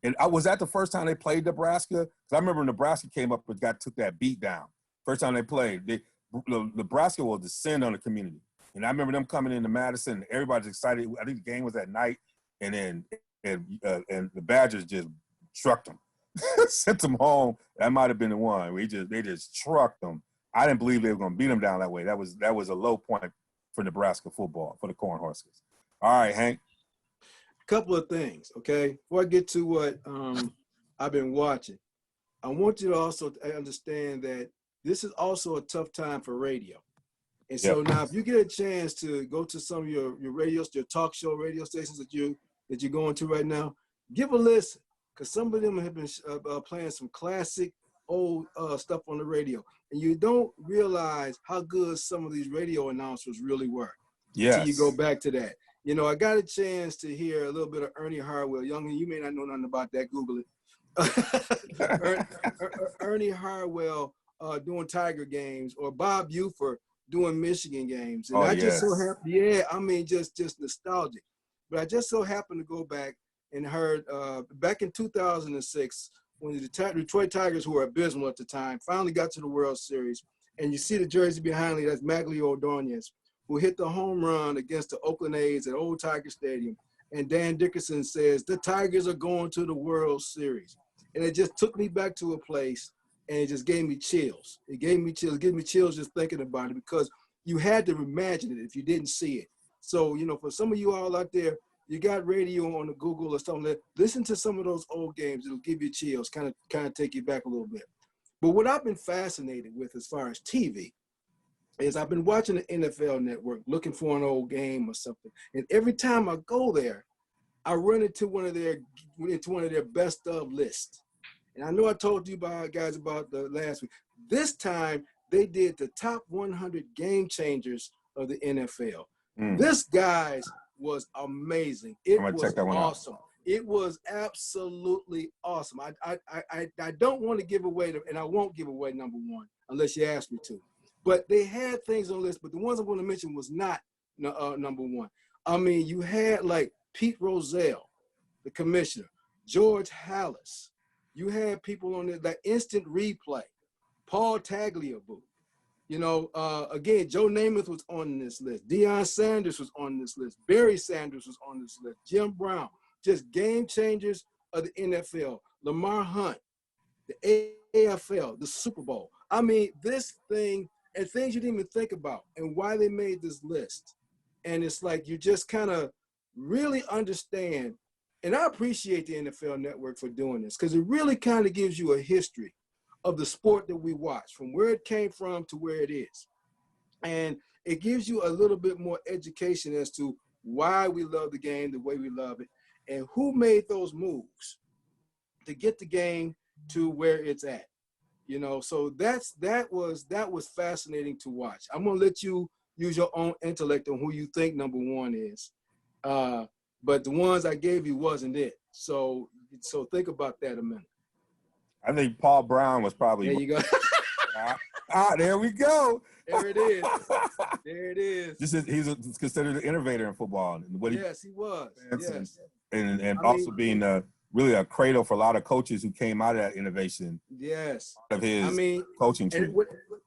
And I was that the first time they played Nebraska? Because I remember Nebraska came up and took that beat down. First time they played, Nebraska will descend on the community. And I remember them coming into Madison, and everybody's excited. I think the game was at night, and then the Badgers just trucked them, sent them home. That might have been the one. They just trucked them. I didn't believe they were going to beat them down that way. That was a low point for Nebraska football, for the Cornhuskers. All right, Hank. Couple of things, okay? Before I get to what I've been watching, I want you to also understand that this is also a tough time for radio. And so now if you get a chance to go to some of your radios, your talk show radio stations that you're going to right now, give a listen, because some of them have been playing some classic old stuff on the radio. And you don't realize how good some of these radio announcers really were. Yes. Until you go back to that. You know, I got a chance to hear a little bit of Ernie Harwell. Youngin, you may not know nothing about that. Google it. Ernie Harwell doing Tiger games, or Bob Buford doing Michigan games. And just so happened, just nostalgic. But I just so happened to go back and heard back in 2006, when the Detroit Tigers, who were abysmal at the time, finally got to the World Series. And you see the jersey behind me, that's Maglio Ordonez, who hit the home run against the Oakland A's at Old Tiger Stadium. And Dan Dickerson says, the Tigers are going to the World Series. And it just took me back to a place, and it just gave me chills. It gave me chills just thinking about it, because you had to imagine it if you didn't see it. So, you know, for some of you all out there, you got radio on the Google or something, listen to some of those old games. It'll give you chills, kind of take you back a little bit. But what I've been fascinated with as far as TV is I've been watching the NFL Network, looking for an old game or something. And every time I go there, I run into one of their best of lists. And I know I told you guys about the last week. This time they did the top 100 game changers of the NFL. This guy's was amazing. It was awesome. It was absolutely awesome. I don't want to give away, and I won't give away number one unless you ask me to. But they had things on the list, but the ones I'm going to mention was not number one. I mean, you had like Pete Rozelle, the commissioner, George Halas. You had people on there like Instant Replay, Paul Tagliabue. You know, again, Joe Namath was on this list. Deion Sanders was on this list. Barry Sanders was on this list. Jim Brown, just game changers of the NFL. Lamar Hunt, the AFL, the Super Bowl. I mean, this thing, and things you didn't even think about, and why they made this list. And it's like you just kind of really understand, and I appreciate the NFL Network for doing this, because it really kind of gives you a history of the sport that we watch, from where it came from to where it is. And it gives you a little bit more education as to why we love the game the way we love it, and who made those moves to get the game to where it's at. You know, so that was fascinating to watch. I'm gonna let you use your own intellect on who you think number one is. But the ones I gave you wasn't it. So think about that a minute. I think Paul Brown was probably. There you go. There we go. There it is. There it is. He's considered an innovator in football. Yes, he was. Yes. And also being really a cradle for a lot of coaches who came out of that innovation. Yes. Of his coaching tree.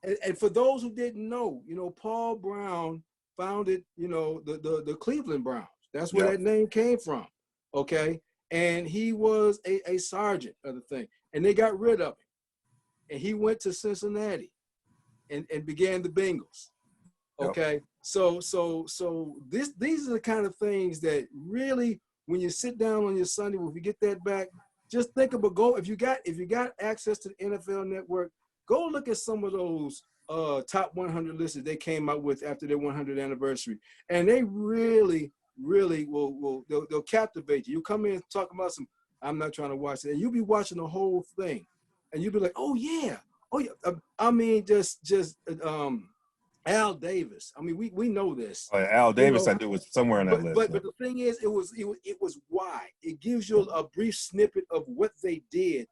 And for those who didn't know, you know, Paul Brown founded, you know, the Cleveland Browns. That's where that name came from. Okay. And he was a sergeant of the thing. And they got rid of him. And he went to Cincinnati and began the Bengals. Okay. Yep. So these are the kind of things that really, when you sit down on your Sunday, if you get that back, just think about if you got access to the NFL Network, go look at some of those top 100 lists that they came out with after their 100th anniversary. And they really they'll captivate you. You come in talking about some, I'm not trying to watch it, and you'll be watching the whole thing, and you'll be like, oh yeah. I mean, just Al Davis. I mean, we know this. Al Davis, I knew was somewhere in that list. But the thing is, it was why. It gives you a brief snippet of what they did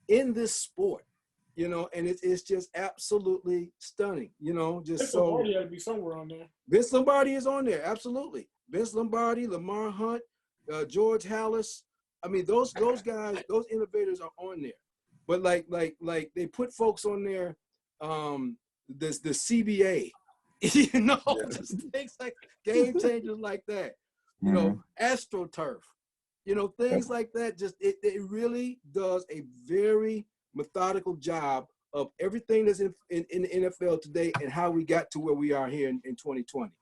in this sport. you know, and it's just absolutely stunning, you know, just Vince so. Lombardi had to be somewhere on there. Vince Lombardi is on there, absolutely. Vince Lombardi, Lamar Hunt, George Hallis. I mean, those guys, those innovators are on there. But like they put folks on there, the CBA, you know, just things like game changers like that, you know, AstroTurf, you know, things like that. Just it really does a very methodical job of everything that's in the NFL today and how we got to where we are here in 2020.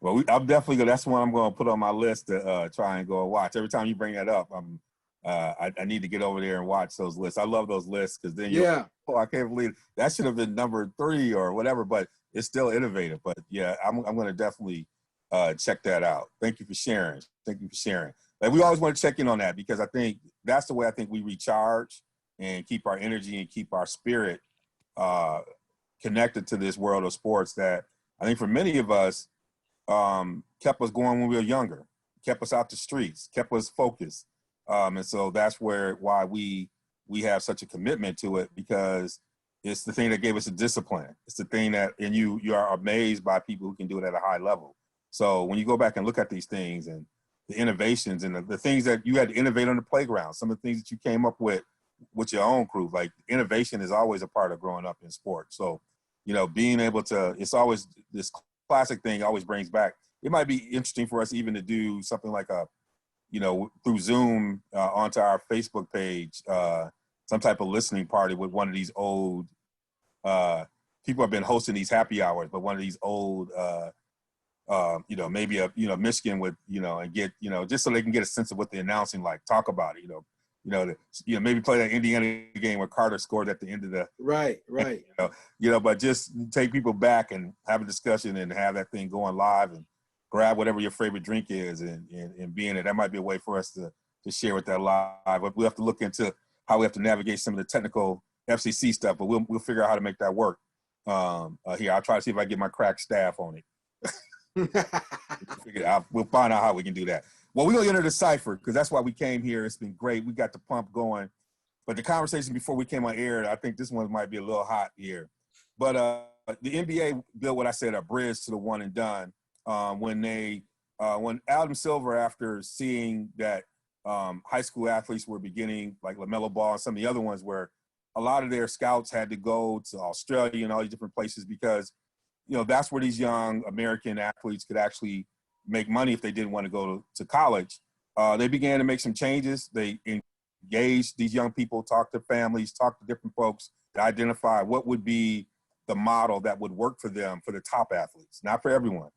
Well, I'm definitely gonna. That's one I'm going to put on my list to try and go and watch. Every time you bring that up, I need to get over there and watch those lists. I love those lists because then oh, I can't believe that should have been number 3 or whatever, but it's still innovative. But yeah, I'm going to definitely check that out. Thank you for sharing. Like, we always want to check in on that because I think that's the way I think we recharge and keep our energy and keep our spirit connected to this world of sports that I think for many of us kept us going when we were younger, kept us out the streets, kept us focused. And so that's why we have such a commitment to it, because it's the thing that gave us a discipline. It's the thing that, and you are amazed by people who can do it at a high level. So when you go back and look at these things and the innovations and the things that you had to innovate on the playground, some of the things that you came up with your own crew, like innovation is always a part of growing up in sports. So, you know, being able to, it's always this classic thing always brings back. It might be interesting for us even to do something like through Zoom onto our Facebook page, some type of listening party with one of these old people have been hosting these happy hours, but one of these old, maybe Michigan with, and get, just so they can get a sense of what the announcing like, talk about it, maybe play that Indiana game where Carter scored at the end of the right. But just take people back and have a discussion and have that thing going live and grab whatever your favorite drink is and be in it. That might be a way for us to share with that live. But we have to look into how we have to navigate some of the technical FCC stuff, but we'll figure out how to make that work. Here, I'll try to see if I get my crack staff on it. We'll find out how we can do that. Well, we're going to enter the Cipher because that's why we came here. It's been great. We got the pump going. But the conversation before we came on air, I think this one might be a little hot here. But the NBA built what I said, a bridge to the one and done. When Adam Silver, after seeing that high school athletes were beginning, like LaMelo Ball and some of the other ones, where a lot of their scouts had to go to Australia and all these different places because, that's where these young American athletes could actually make money if they didn't want to go to college. They began to make some changes. They engaged these young people, talked to families, talked to different folks to identify what would be the model that would work for them, for the top athletes, not for everyone.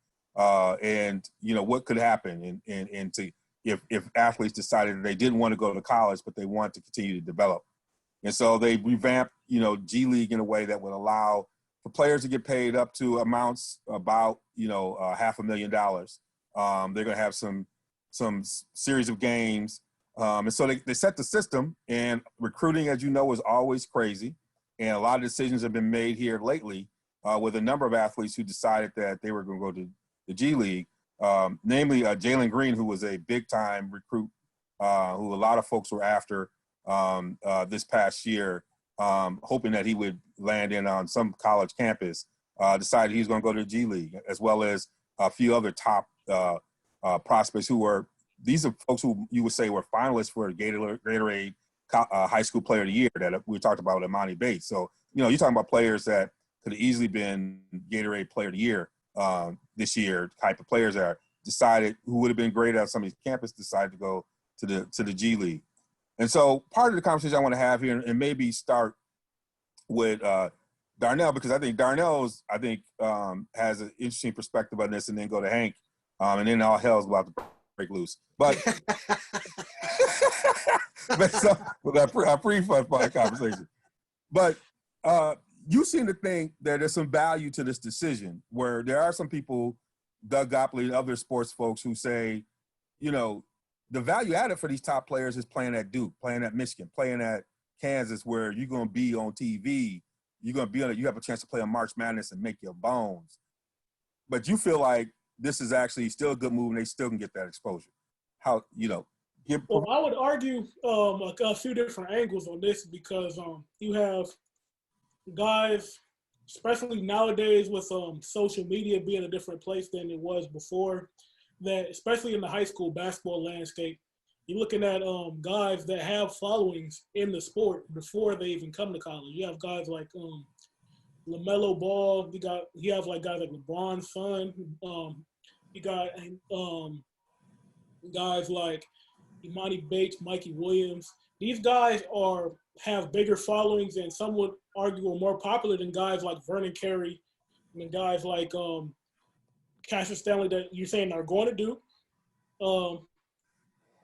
And what could happen and to if athletes decided that they didn't want to go to college, but they want to continue to develop. And so they revamped, G League in a way that would allow for players to get paid up to amounts about, $500,000. They're going to have some series of games. And so they set the system, and recruiting, as you know, is always crazy. And a lot of decisions have been made here lately with a number of athletes who decided that they were going to go to the G League, namely Jalen Green, who was a big-time recruit who a lot of folks were after this past year, hoping that he would land in on some college campus, decided he was going to go to the G League, as well as a few other top prospects these are folks who you would say were finalists for the Gatorade High School Player of the Year that we talked about with Imani Bates. So, you're talking about players that could have easily been Gatorade Player of the Year this year, type of players that who would have been great at some of these campuses, decided to go to the G League. And so part of the conversation I want to have here, and maybe start with Darnell, because I think Darnell's, has an interesting perspective on this, and then go to Hank, and then all hell's about to break loose. But with our pre-fun conversation. But you seem to think that there's some value to this decision, where there are some people, Doug Gopley and other sports folks, who say, the value added for these top players is playing at Duke, playing at Michigan, playing at Kansas, where you're going to be on TV. You're going to be on it. You have a chance to play on March Madness and make your bones. But you feel like this is actually still a good move, and they still can get that exposure. How, Well, I would argue a few different angles on this because you have guys, especially nowadays with social media being a different place than it was before, that especially in the high school basketball landscape, you're looking at guys that have followings in the sport before they even come to college. You have guys like LaMelo Ball. You have like guys like LeBron's son. You got guys like Imani Bates, Mikey Williams. These guys have bigger followings and some would argue are more popular than guys like Vernon Carey and guys like Cassius Stanley that you're saying are going to Duke.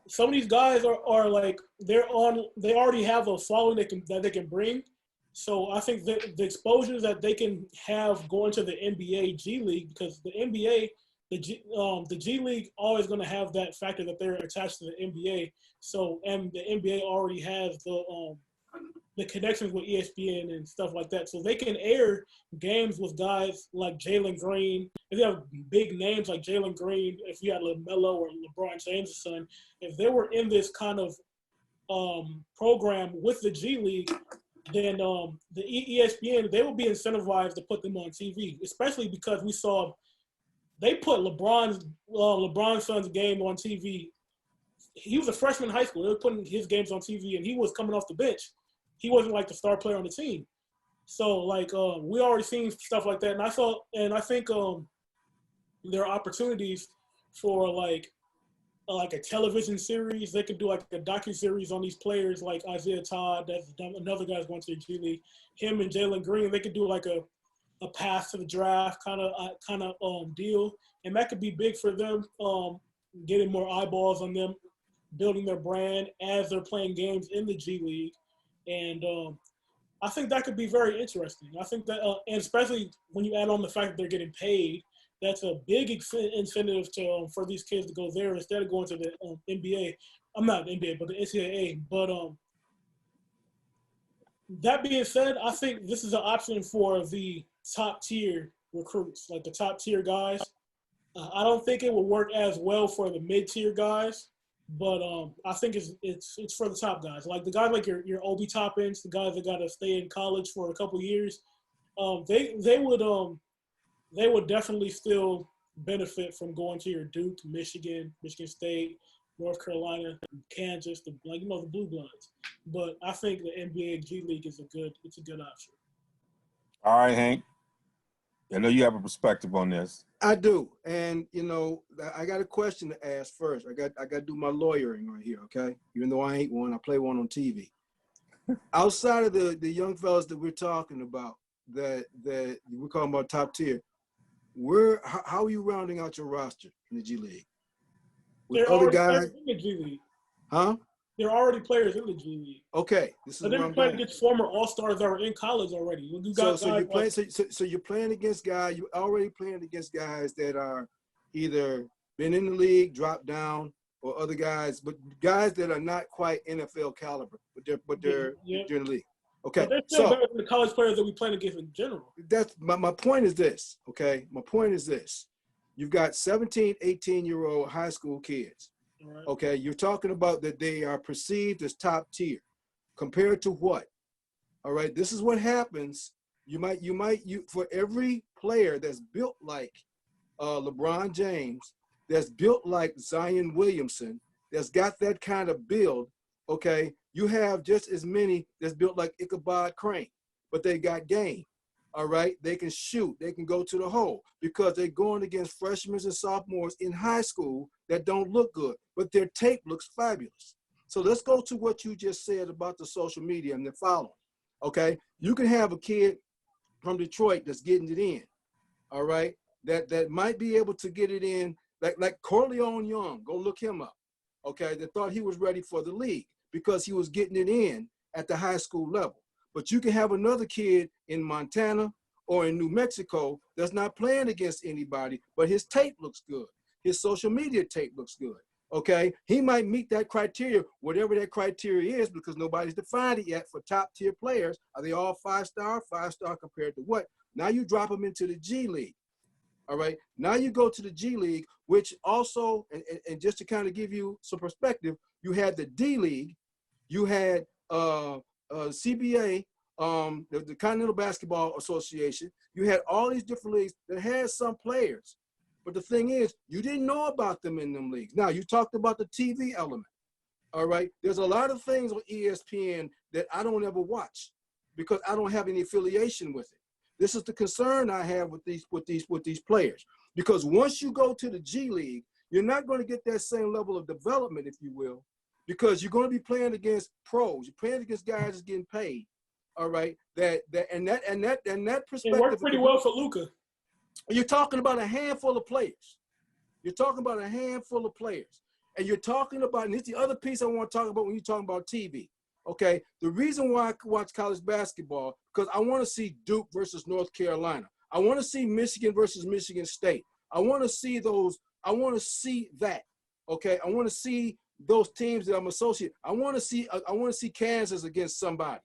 Some of these guys are like they already have a following that they can bring. So I think the exposure that they can have going to the NBA G League, because the NBA, the G League always going to have that factor that they're attached to the NBA. So, and the NBA already has the connections with ESPN and stuff like that. So they can air games with guys like Jalen Green. If you have big names like Jalen Green, if you had LaMelo or LeBron James' son, if they were in this kind of program with the G League, then the ESPN, they will be incentivized to put them on TV, especially because we saw they put LeBron's son's game on TV. He was a freshman in high school. They were putting his games on TV, and he was coming off the bench. He wasn't like the star player on the team. So like we already seen stuff like that, and I think there are opportunities for like a television series. They could do like a docuseries on these players like Isaiah Todd. That's another guy's going to the G League. Him and Jalen Green. They could do like a path to the draft kind of deal, and that could be big for them, getting more eyeballs on them, building their brand as they're playing games in the G League. And I think that could be very interesting. I think that, and especially when you add on the fact that they're getting paid, that's a big incentive for these kids to go there instead of going to the NBA. I'm not the NBA, but the NCAA. But that being said, I think this is an option for the top tier recruits, like the top tier guys. I don't think it will work as well for the mid tier guys, but I think it's for the top guys, like the guys like your Obi Toppins, the guys that got to stay in college for a couple years. They would definitely still benefit from going to your Duke, Michigan State, North Carolina, Kansas, the Blue Bloods. But I think the NBA G League is a good option. All right, Hank. I know you have a perspective on this. I do, and I got a question to ask first. I got to do my lawyering right here, okay? Even though I ain't one, I play one on TV. Outside of the young fellas that we're talking about, that we're talking about top tier, how are you rounding out your roster in the G League? With other guys in the G League. Huh? There are already players in the G League. Okay, this is they're playing against former All-Stars that are in college already. So you're playing against guys. You're already playing against guys that are either been in the league, dropped down, or other guys, but guys that are not quite NFL caliber, but they're in the league. Okay, but they're still better than the college players that we playing against in general. That's my point is this. Okay, my point is this: you've got 17, 18-year-old high school kids. Right. Okay, you're talking about that they are perceived as top tier, compared to what? All right, this is what happens. You for every player that's built like LeBron James, that's built like Zion Williamson, that's got that kind of build. Okay, you have just as many that's built like Ichabod Crane, but they got game. All right, they can shoot, they can go to the hole because they're going against freshmen and sophomores in high school that don't look good, but their tape looks fabulous. So let's go to what you just said about the social media and the following. Okay, you can have a kid from Detroit that's getting it in. All right, that might be able to get it in, like Corleone Young. Go look him up. Okay, that thought he was ready for the league because he was getting it in at the high school level. But you can have another kid in Montana or in New Mexico that's not playing against anybody, but his tape looks good. His social media tape looks good, okay? He might meet that criteria, whatever that criteria is, because nobody's defined it yet for top-tier players. Are they all five-star? Five-star compared to what? Now you drop them into the G League, all right? Now you go to the G League, which also, and just to kind of give you some perspective, you had the D League, you had CBA, the Continental Basketball Association. You had all these different leagues that had some players. But the thing is, you didn't know about them in them leagues. Now, you talked about the TV element, all right? There's a lot of things on ESPN that I don't ever watch because I don't have any affiliation with it. This is the concern I have with these players. Because once you go to the G League, you're not going to get that same level of development, if you will, because you're going to be playing against pros. You're playing against guys that's getting paid, all right? That perspective. It worked pretty well for Luka. You're talking about a handful of players. You're talking about a handful of players. And you're talking about, and it's the other piece I want to talk about when you're talking about TV, okay? The reason why I watch college basketball, because I want to see Duke versus North Carolina. I want to see Michigan versus Michigan State. I want to see those, I want to see that, okay? I want to see those teams that I'm associated. I want to see Kansas against somebody,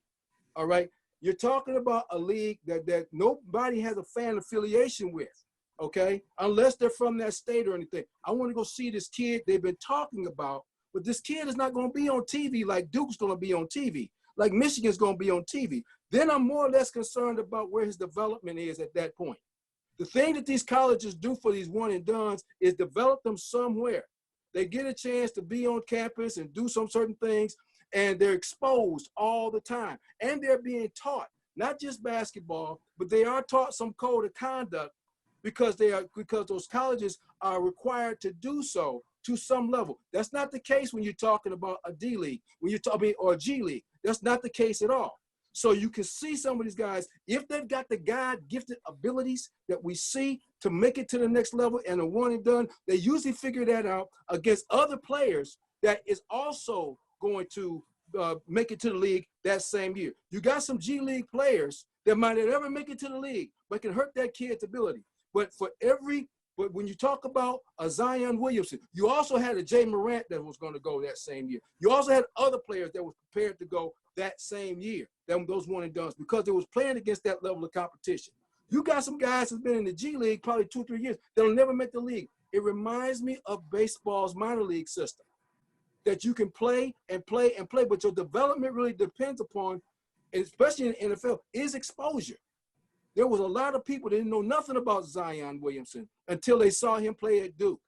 all right? You're talking about a league that nobody has a fan affiliation with, okay? Unless they're from that state or anything. I want to go see this kid they've been talking about, but this kid is not going to be on TV like Duke's going to be on TV, like Michigan's going to be on TV. Then I'm more or less concerned about where his development is at that point. The thing that these colleges do for these one and dones is develop them somewhere. They get a chance to be on campus and do some certain things, and they're exposed all the time. And they're being taught, not just basketball, but they are taught some code of conduct because those colleges are required to do so to some level. That's not the case when you're talking about a D League, or a G League. That's not the case at all. So you can see some of these guys, if they've got the God-gifted abilities that we see to make it to the next level and a one and done, they usually figure that out against other players that is also going to make it to the league that same year. You got some G League players that might not ever make it to the league, but can hurt that kid's ability. But when you talk about a Zion Williamson, you also had a Jay Morant that was going to go that same year. You also had other players that were prepared to go that same year, those one and dones, because they was playing against that level of competition. You got some guys who've been in the G League probably 2 or 3 years that'll never make the league. It reminds me of baseball's minor league system, that you can play and play and play, but your development really depends upon, especially in the NFL, is exposure. There was a lot of people that didn't know nothing about Zion Williamson until they saw him play at Duke,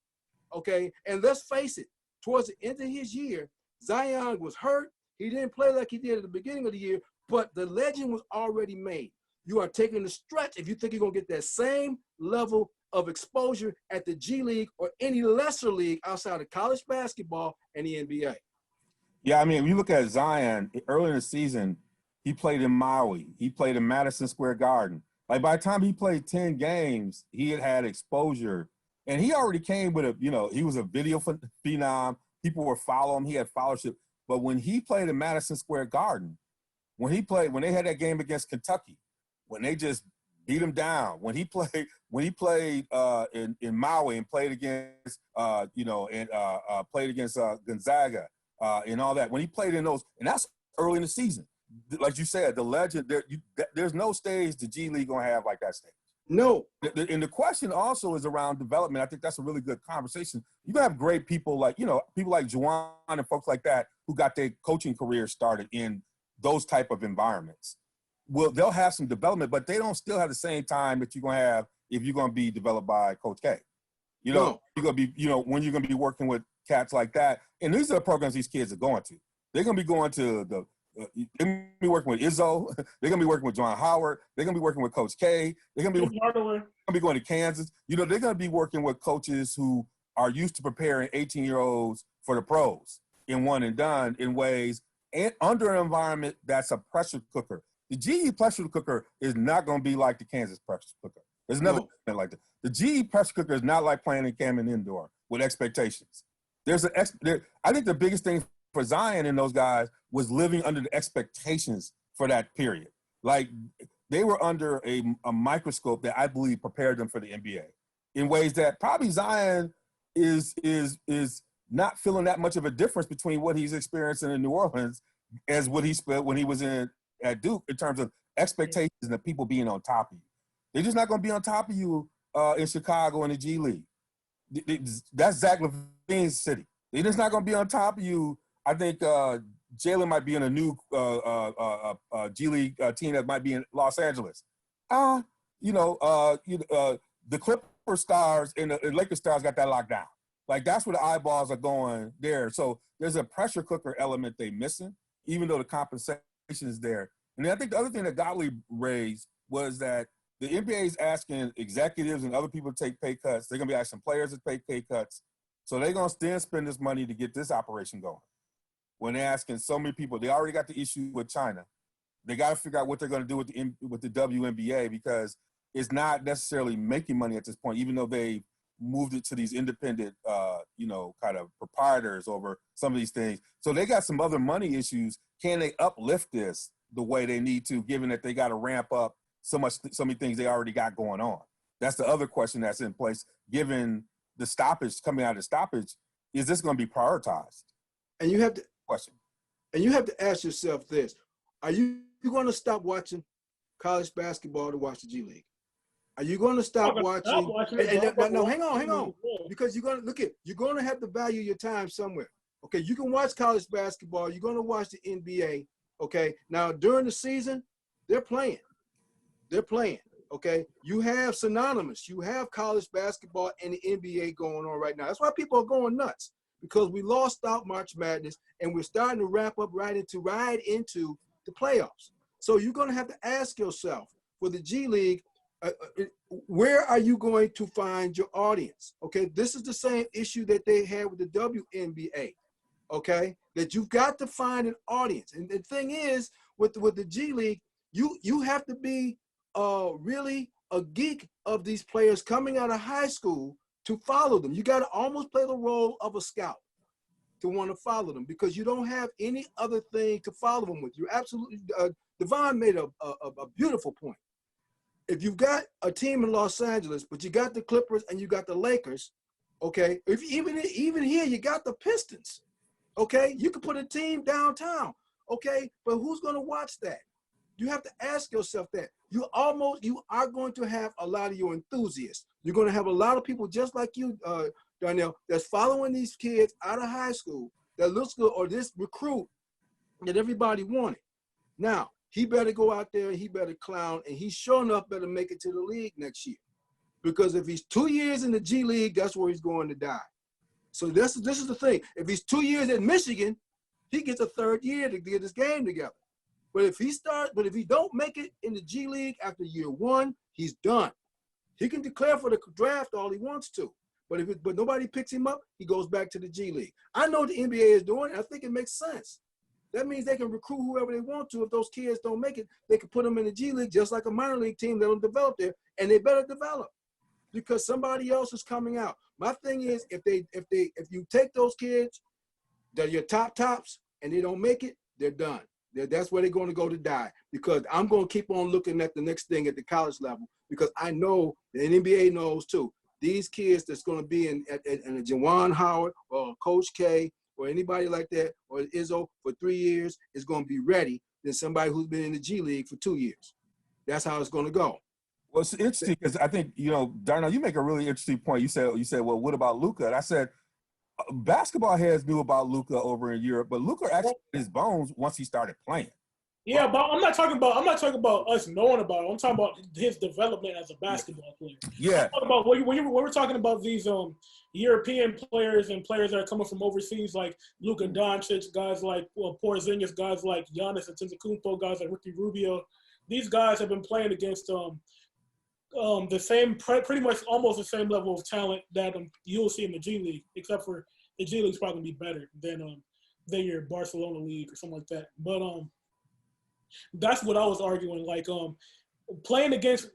okay? And let's face it, towards the end of his year, Zion was hurt. He didn't play like he did at the beginning of the year, but the legend was already made. You are taking the stretch if you think you're going to get that same level of exposure at the G League or any lesser league outside of college basketball and the NBA. Yeah, I mean, if you look at Zion, early in the season, he played in Maui. He played in Madison Square Garden. Like, by the time he played 10 games, he had exposure. And he already came with he was a video phenom. People were following him. He had followership. But when he played in Madison Square Garden, when they had that game against Kentucky, when they just beat him down, when he played in Maui and played against played against Gonzaga and all that, when he played in those, and that's early in the season. Like you said, the legend, there's no stage the G League gonna have like that stage. No. And the question also is around development. I think that's a really good conversation. You have great people like, people like Juwan and folks like that who got their coaching career started in those type of environments. Well, they'll have some development, but they don't still have the same time that you're going to have if you're going to be developed by Coach K. No. You're going to be, when you're going to be working with cats like that. And these are the programs these kids are going to. They're going to be going to they're going to be working with Izzo. They're going to be working with John Howard. They're going to be working with Coach K. They're going to be going to Kansas. They're going to be working with coaches who are used to preparing 18-year-olds for the pros in one and done in ways and under an environment that's a pressure cooker. The GE pressure cooker is not going to be like the Kansas pressure cooker. There's another thing like that. The GE pressure cooker is not like playing in Camden Indoor with expectations. I think the biggest thing for Zion and those guys was living under the expectations for that period. Like, they were under a microscope that I believe prepared them for the NBA in ways that probably Zion is not feeling that much of a difference between what he's experiencing in New Orleans as what he spent when he was at Duke in terms of expectations and the people being on top of you. They're just not going to be on top of you in Chicago in the G League. That's Zach LaVine's city. They're just not going to be on top of you. I think Jalen might be in a new G League team that might be in Los Angeles. The Clipper stars and the Lakers stars got that locked down. Like, that's where the eyeballs are going there. So there's a pressure cooker element they missing, even though the compensation is there. And then I think the other thing that Gottlieb raised was that the NBA is asking executives and other people to take pay cuts. They're going to be asking players to take pay cuts. So they're going to then spend this money to get this operation going. When they're asking so many people, they already got the issue with China. They got to figure out what they're going to do with the WNBA, because it's not necessarily making money at this point, even though they moved it to these independent, kind of proprietors over some of these things. So they got some other money issues. Can they uplift this the way they need to, given that they got to ramp up so many things they already got going on? That's the other question that's in place. Given the stoppage coming out of the stoppage, is this going to be prioritized? And you have to question. And you have to ask yourself this: are you going to stop watching college basketball to watch the G League? Are you going to stop watching? No, hang on, because you're going to have to value your time somewhere. Okay, you can watch college basketball. You're going to watch the NBA. Okay, now during the season, they're playing. Okay, you have synonymous. You have college basketball and the NBA going on right now. That's why people are going nuts, because we lost out March Madness and we're starting to wrap up right into the playoffs. So you're going to have to ask yourself, for the G League, where are you going to find your audience? Okay, this is the same issue that they had with the WNBA. Okay, that you've got to find an audience. And the thing is, with the G League, you have to be really a geek of these players coming out of high school to follow them. You got to almost play the role of a scout to want to follow them, because you don't have any other thing to follow them with. You absolutely, DeVon made a beautiful point. If you've got a team in Los Angeles, but you got the Clippers and you got the Lakers, okay, if even here you got the Pistons, okay, you can put a team downtown, okay, but who's going to watch that? You have to ask yourself that. You are going to have a lot of your enthusiasts. You're going to have a lot of people just like you, Darnell, that's following these kids out of high school that looks good, or this recruit that everybody wanted. Now, he better go out there and he better clown, and he sure enough better make it to the league next year. Because if he's 2 years in the G League, that's where he's going to die. So this is the thing. If he's 2 years at Michigan, he gets a third year to get his game together. But if he don't make it in the G League after year one, he's done. He can declare for the draft all he wants to. But nobody picks him up, he goes back to the G League. I know what the NBA is doing, and I think it makes sense. That means they can recruit whoever they want to. If those kids don't make it, they can put them in the G League just like a minor league team that will develop there, and they better develop because somebody else is coming out. My thing is, if you take those kids, they're your tops, and they don't make it, they're done. That's where they're going to go to die, because I'm going to keep on looking at the next thing at the college level, because I know the NBA knows too. These kids that's going to be in a Juwan Howard or Coach K or anybody like that, or Izzo for 3 years is going to be ready than somebody who's been in the G League for 2 years. That's how it's going to go. Well, it's interesting because I think, Darnell, you make a really interesting point. You said, well, what about Luka? And I said, basketball heads knew about Luka over in Europe, but Luka actually hit his bones once he started playing. Yeah, but I'm not talking about us knowing about it. I'm talking about his development as a basketball player. Yeah. I'm talking about when we're talking about these European players and players that are coming from overseas, like Luka Doncic, guys like Porzingis, guys like Giannis Antetokounmpo, guys like Ricky Rubio. These guys have been playing against the same, pretty much almost the same level of talent that you'll see in the G League, except for the G League's probably be better than your Barcelona league or something like that. But that's what I was arguing. Like playing against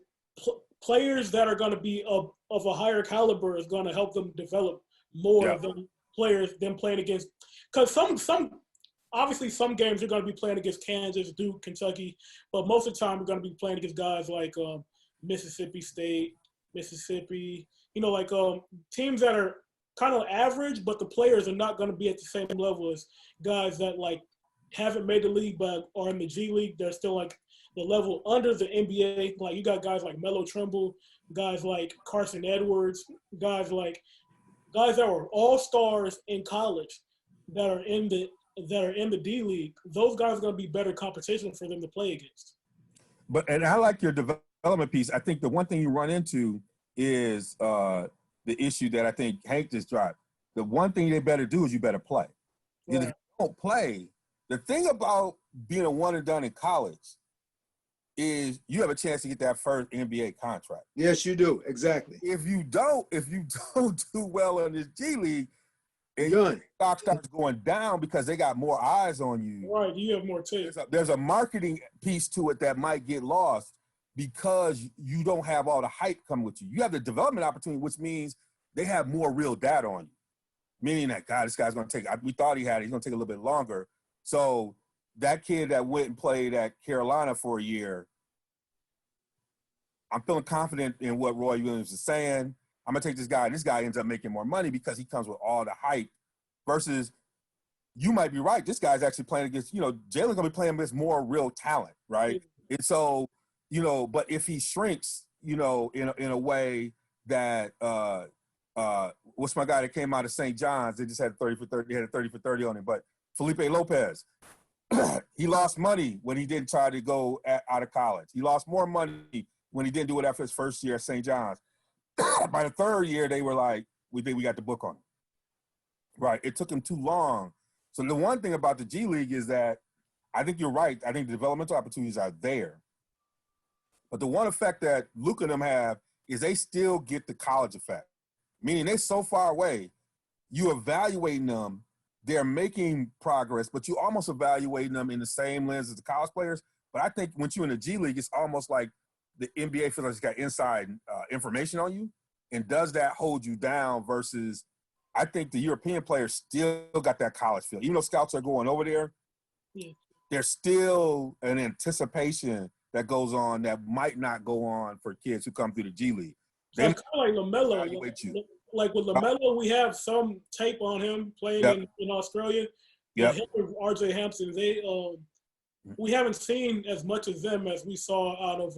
players that are going to be of a higher caliber is going to help them develop more than playing against. Because obviously some games you're going to be playing against Kansas, Duke, Kentucky, but most of the time we're going to be playing against guys like Mississippi State, Mississippi, teams that are kind of average, but the players are not going to be at the same level as guys that like haven't made the league but are in the G League. They're still like the level under the NBA. Like you got guys like Melo Trimble, guys like Carson Edwards, guys that were all stars in college that are in the that are in the D League, those guys are going to be better competition for them to play against. And I like your development piece. I think the one thing you run into is the issue that I think Hank just dropped. The one thing they better do is you better play. Right. If you don't play, the thing about being a one and done in college is you have a chance to get that first NBA contract. Yes, you do. Exactly. If you don't do well in this G League, and your stock starts going down because they got more eyes on you. Right, you have more tape. There's a marketing piece to it that might get lost because you don't have all the hype come with you. You have the development opportunity, which means they have more real data on you. Meaning that, God, this guy's going to take, we thought he's going to take a little bit longer. So that kid that went and played at Carolina for a year, I'm feeling confident in what Roy Williams is saying. I'm going to take this guy. This guy ends up making more money because he comes with all the hype versus you might be right. This guy's actually playing against, Jalen's going to be playing against more real talent, right? And so, but if he shrinks, in a way that what's my guy that came out of St. John's? They just had 30 for 30. They had a 30 for 30 on him. But Felipe Lopez, he lost money when he didn't try to go out of college. He lost more money when he didn't do it after his first year at St. John's. By the third year, they were like, we think we got the book on him. Right. It took him too long. So the one thing about the G League is that I think you're right. I think the developmental opportunities are there. But the one effect that Luke and them have is they still get the college effect. Meaning they're so far away, you evaluating them, they're making progress, but you almost evaluating them in the same lens as the college players. But I think once you're in the G League, it's almost like the NBA feels like it's got inside information on you. And does that hold you down versus I think the European players still got that college feel. Even though scouts are going over there, there's still an anticipation that goes on that might not go on for kids who come through the G League. So it's kind of like LaMelo. Like with LaMelo, we have some tape on him playing in Australia. Yeah. Him with RJ Hampton, we haven't seen as much of them as we saw out of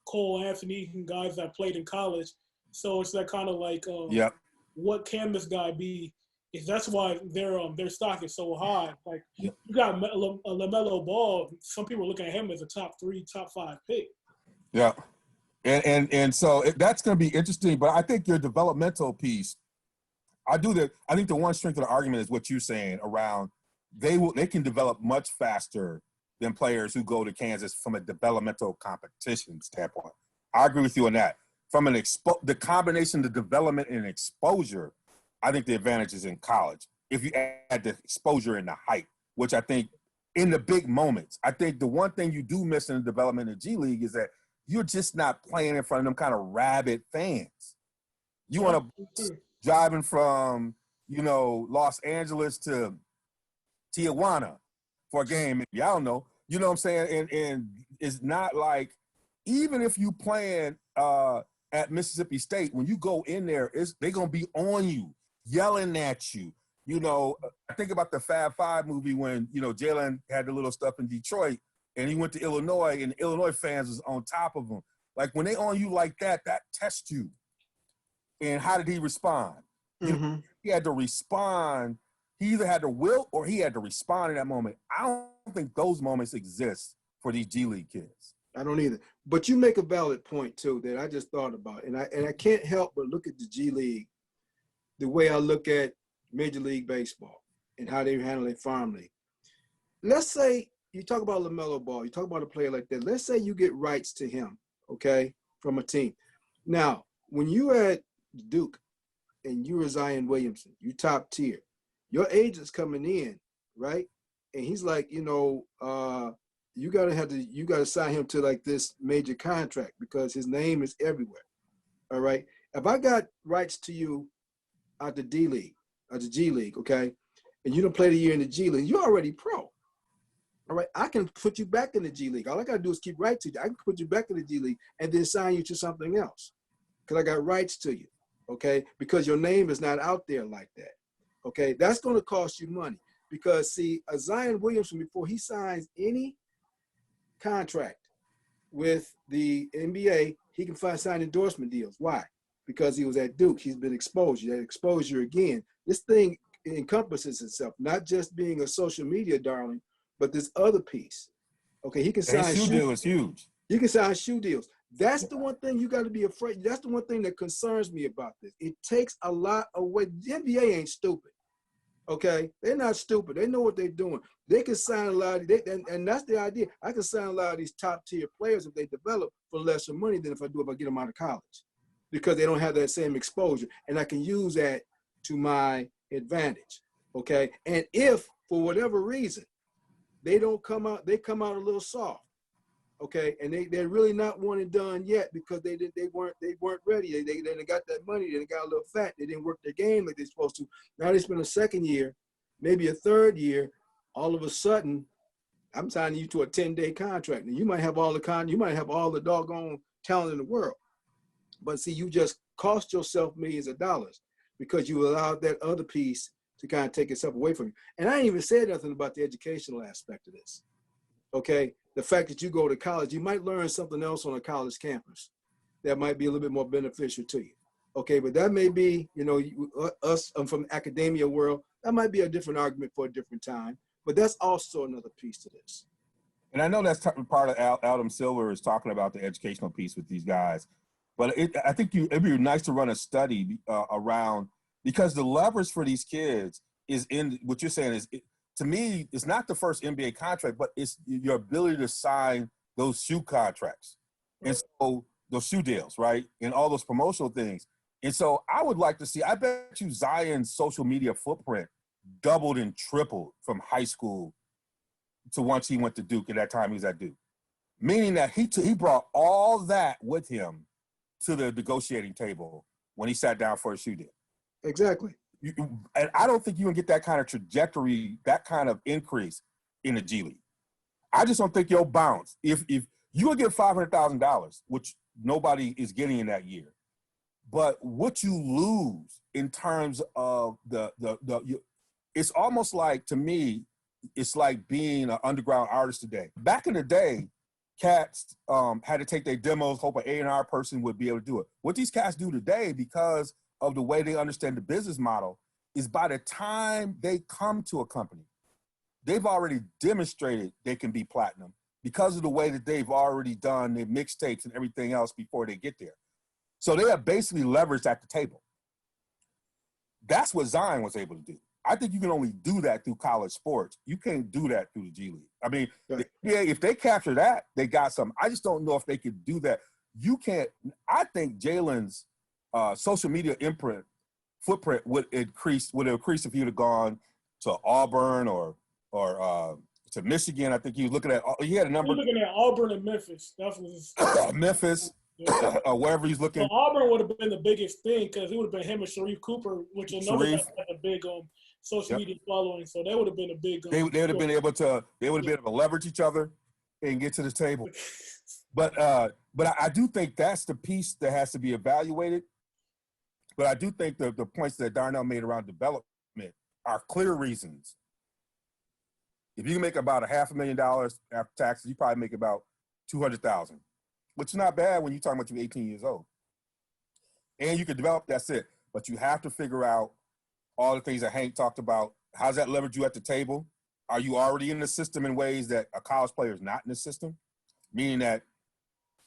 Cole Anthony and guys that played in college. So it's that kind of like, what can this guy be? That's why their stock is so high. Like you got LaMelo Ball. Some people are looking at him as a top 3, top 5 pick. Yeah. And so that's going to be interesting, but I think your developmental piece, I think the one strength of the argument is what you're saying around they can develop much faster than players who go to Kansas from a developmental competition standpoint. I agree with you on that. From the combination of development and exposure, I think the advantage is in college. If you add the exposure and the hype, which I think in the big moments, I think the one thing you do miss in the development of G League is that you're just not playing in front of them kind of rabid fans. You want to driving from, Los Angeles to Tijuana for a game. Maybe, I don't know. You know what I'm saying? And it's not like, even if you playing at Mississippi State, when you go in there, they're going to be on you, yelling at you. I think about the Fab Five movie when, Jalen had the little stuff in Detroit and he went to Illinois and the Illinois fans was on top of him. Like when they on you like that tests you. And how did he respond? Mm-hmm. He had to respond. He either had to will or he had to respond in that moment. I don't think those moments exist for these G League kids. I don't either. But you make a valid point too that I just thought about. And I can't help but look at the G League the way I look at Major League Baseball and how they handle a farm league. Let's say you talk about LaMelo Ball, you talk about a player like that. Let's say you get rights to him, okay, from a team. Now, when you at Duke and you were Zion Williamson, you top tier, your agent's coming in, right? And he's like, you gotta sign him to like this major contract because his name is everywhere. All right. If I got rights to you out the D League, out the G League, okay, and you don't play the year in the G League, you're already pro. All right, I can put you back in the G League. All I gotta do is keep rights to you. I can put you back in the G League and then sign you to something else because I got rights to you, okay? Because your name is not out there like that, okay? That's gonna cost you money because, see, a Zion Williamson, before he signs any contract with the NBA, he can sign endorsement deals. Why? Because he was at Duke. He's been exposed. That exposure again. This thing encompasses itself, not just being a social media darling, but this other piece. Okay, he can sign shoe deal is huge. He can sign shoe deals. That's the one thing you got to be afraid. That's the one thing that concerns me about this. It takes a lot away. The NBA ain't stupid. Okay, they're not stupid. They know what they're doing. They can sign a lot of, and that's the idea. I can sign a lot of these top tier players if they develop for lesser money than if I get them out of college, because they don't have that same exposure, and I can use that to my advantage. Okay, and if for whatever reason they don't come out, they come out a little soft. Okay, and they're really not one and done yet because they weren't ready. They got that money, they got a little fat, they didn't work their game like they're supposed to. Now they spend a second year, maybe a third year, all of a sudden, I'm signing you to a 10-day contract. And you might have all the doggone talent in the world. But see, you just cost yourself millions of dollars because you allowed that other piece to kind of take itself away from you. And I ain't even said nothing about the educational aspect of this. Okay, the fact that you go to college, you might learn something else on a college campus that might be a little bit more beneficial to you. Okay, but that may be, us from academia world, that might be a different argument for a different time. But that's also another piece to this. And I know that's part of Adam Silver is talking about the educational piece with these guys. But I think it'd be nice to run a study around, because the leverage for these kids is in what you're saying is, to me, it's not the first NBA contract, but it's your ability to sign those shoe contracts. And so those shoe deals, right? And all those promotional things. And so I would like to see, I bet you Zion's social media footprint doubled and tripled from high school to once he went to Duke, at that time he was at Duke. Meaning that he brought all that with him to the negotiating table when he sat down for a shoe deal. Exactly. And I don't think you can get that kind of trajectory, that kind of increase in the G League. I just don't think you'll bounce. If you will get $500,000, which nobody is getting in that year, but what you lose in terms of it's almost like, to me, it's like being an underground artist today. Back in the day, cats had to take their demos, hope an A&R person would be able to do it. What these cats do today, because of the way they understand the business model, is by the time they come to a company, they've already demonstrated they can be platinum because of the way that they've already done their mixtapes and everything else before they get there. So they are basically leveraged at the table. That's what Zion was able to do. I think you can only do that through college sports. You can't do that through the G League. I mean, if they capture that, they got something. I just don't know if they could do that. You can't. I think Jalen's social media footprint would increase if he would have gone to Auburn or to Michigan. I think he was looking at. He had a number. He was looking at Auburn and Memphis. That was Memphis. Yeah. Wherever he's looking. So Auburn would have been the biggest thing because it would have been him and Sharif Cooper, which another guy had a big social media following. So they would have been a big. They would have been able to. They would have been able to leverage each other and get to the table. But I do think that's the piece that has to be evaluated. But I do think the points that Darnell made around development are clear reasons. If you can make about $500,000 after taxes, you probably make about $200,000, which is not bad when you're talking about you're 18 years old. And you can develop, that's it. But you have to figure out all the things that Hank talked about. How does that leverage you at the table? Are you already in the system in ways that a college player is not in the system? Meaning that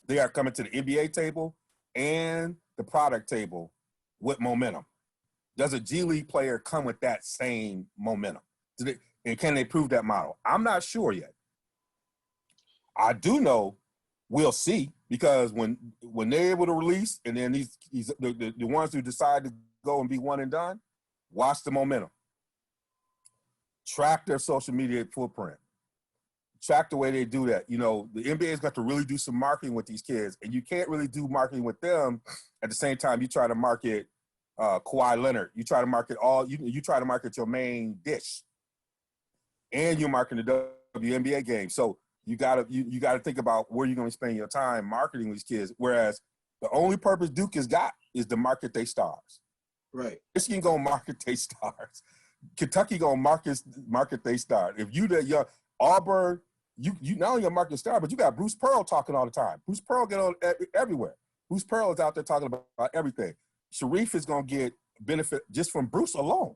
they are coming to the NBA table and the product table with momentum. Does a G League player come with that same momentum? And can they prove that model? I'm not sure yet. I do know we'll see, because when they're able to release, and then the ones who decide to go and be one and done, watch the momentum. Track their social media footprint. Track the way they do that. You know, the NBA's got to really do some marketing with these kids, and you can't really do marketing with them at the same time you try to market Kawhi Leonard. You try to market you try to market your main dish, and you're marketing the WNBA game. So you gotta think about where you're gonna spend your time marketing these kids. Whereas the only purpose Duke has got is to market their stars. Right. Michigan gonna market their stars. Kentucky gonna market their stars. If you the young Auburn, you not only gonna market star, but you got Bruce Pearl talking all the time. Bruce Pearl get on everywhere. Bruce Pearl is out there talking about everything. Sharif is gonna get benefit just from Bruce alone.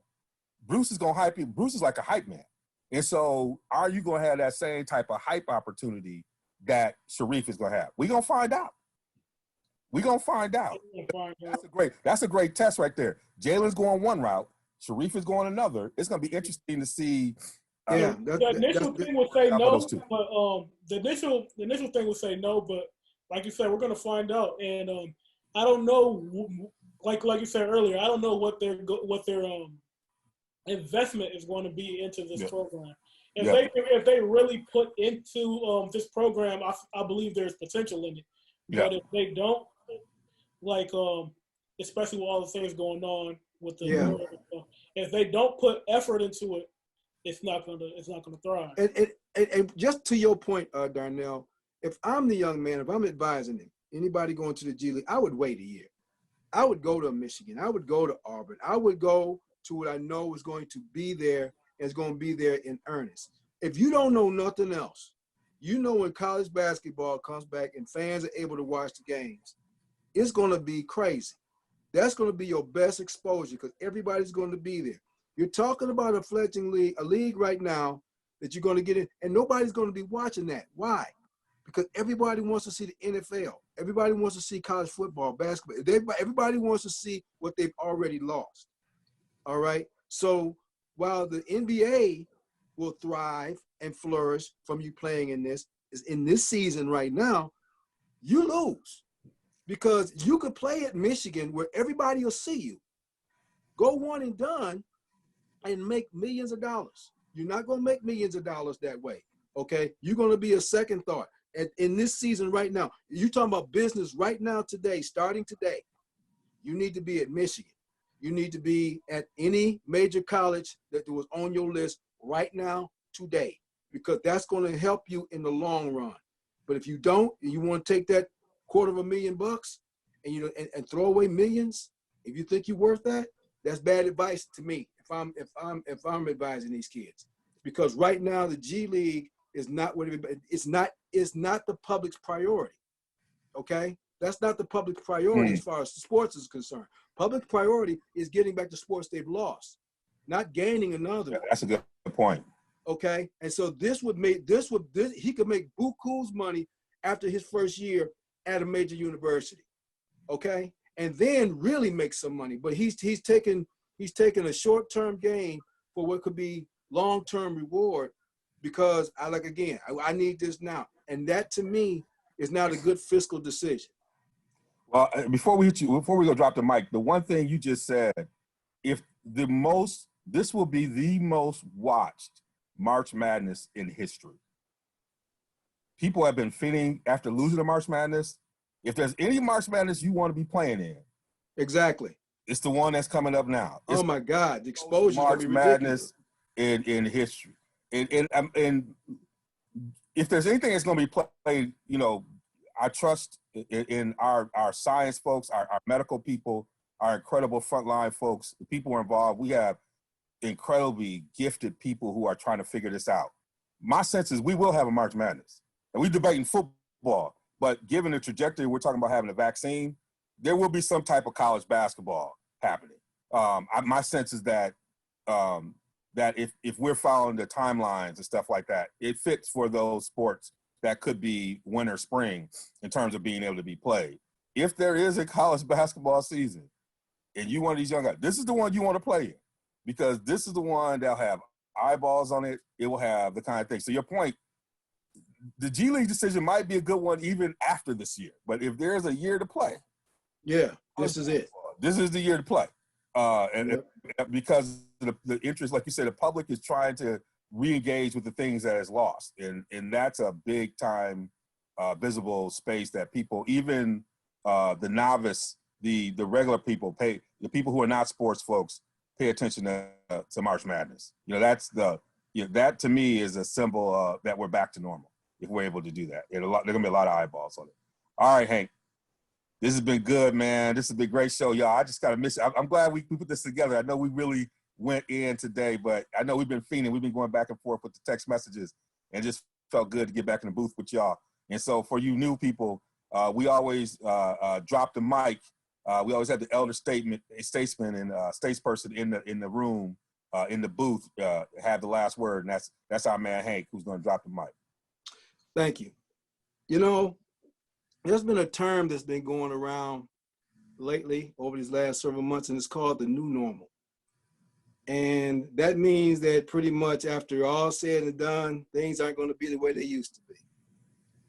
Bruce is going to hype you. Bruce is like a hype man. And so are you going to have that same type of hype opportunity that Sharif is going to have? We're going to find out. We're going to find out. That's a great test right there. Jalen's going one route. Sharif is going another. It's going to be interesting to see. The initial thing would say no, but the initial thing would say no, but like you said, we're going to find out. And I don't know, like you said earlier, I don't know what their investment is going to be into this program. If they really put into this program, I believe there's potential in it. But if they don't, like especially with all the things going on with the if they don't put effort into it, it's not gonna thrive. And just to your point, Darnell, if I'm the young man, if I'm advising him, anybody going to the G League, I would wait a year. I would go to Michigan. I would go to Auburn. I would go to what I know is going to be there and is going to be there in earnest. If you don't know nothing else, you know when college basketball comes back and fans are able to watch the games, it's going to be crazy. That's going to be your best exposure because everybody's going to be there. You're talking about a fledgling league, a league right now that you're going to get in, and nobody's going to be watching that. Why? Because everybody wants to see the NFL. Everybody wants to see college football, basketball. Everybody wants to see what they've already lost. All right? So while the NBA will thrive and flourish from you playing in this season right now, you lose. Because you could play at Michigan where everybody will see you. Go one and done and make millions of dollars. You're not going to make millions of dollars that way, okay? You're going to be a second thought. And in this season right now, you're talking about business right now today, starting today. You need to be at Michigan. You need to be at any major college that was on your list right now today because that's going to help you in the long run. But if you don't, and you want to take that $250,000 and throw away millions, if you think you're worth that, that's bad advice to me if I'm advising these kids. Because right now the G League is not what it's not the public's priority. Okay? That's not the public priority as far as sports is concerned. Public priority is getting back to sports they've lost, not gaining another. That's a good point. Okay? And so he could make buku's money after his first year at a major university. Okay? And then really make some money. But he's taken a short-term gain for what could be long-term reward because I need this now. And that to me is not a good fiscal decision. Well, before we go drop the mic, the one thing you just said, this will be the most watched March Madness in history. People have been feeling after losing the March Madness. If there's any March Madness you want to be playing in, exactly, it's the one that's coming up now. It's my God, the exposure March Madness in history, and if there's anything that's going to be played, I trust in our science folks, our medical people, our incredible frontline folks, the people who are involved. We have incredibly gifted people who are trying to figure this out. My sense is we will have a March Madness, and we're debating football. But given the trajectory, we're talking about having a vaccine, there will be some type of college basketball happening. My sense is that if we're following the timelines and stuff like that, it fits for those sports that could be winter, spring in terms of being able to be played. If there is a college basketball season and you one of these young guys, this is the one you want to play in because this is the one that'll have eyeballs on it. It will have the kind of thing. So your point, the G League decision might be a good one even after this year. But if there's a year to play, this is it. This is the year to play. Because the interest, like you said, the public is trying to re-engage with the things that is lost. And that's a big time visible space that people, even the novice, the regular people the people who are not sports folks pay attention to March Madness. That to me is a symbol that we're back to normal. If we're able to do that, there's gonna be a lot of eyeballs on it. All right, Hank, this has been good, man. This has been a great show, y'all. I just gotta miss it. I'm glad we put this together. I know we really went in today, but I know we've been fiending. We've been going back and forth with the text messages, and just felt good to get back in the booth with y'all. And so for you new people, we always drop the mic. We always have the elder statesman and statesperson in the room in the booth have the last word, and that's our man Hank, who's going to drop the mic. Thank you. You know, there's been a term that's been going around lately over these last several months, and it's called the new normal. And that means that pretty much after all said and done, things aren't going to be the way they used to be.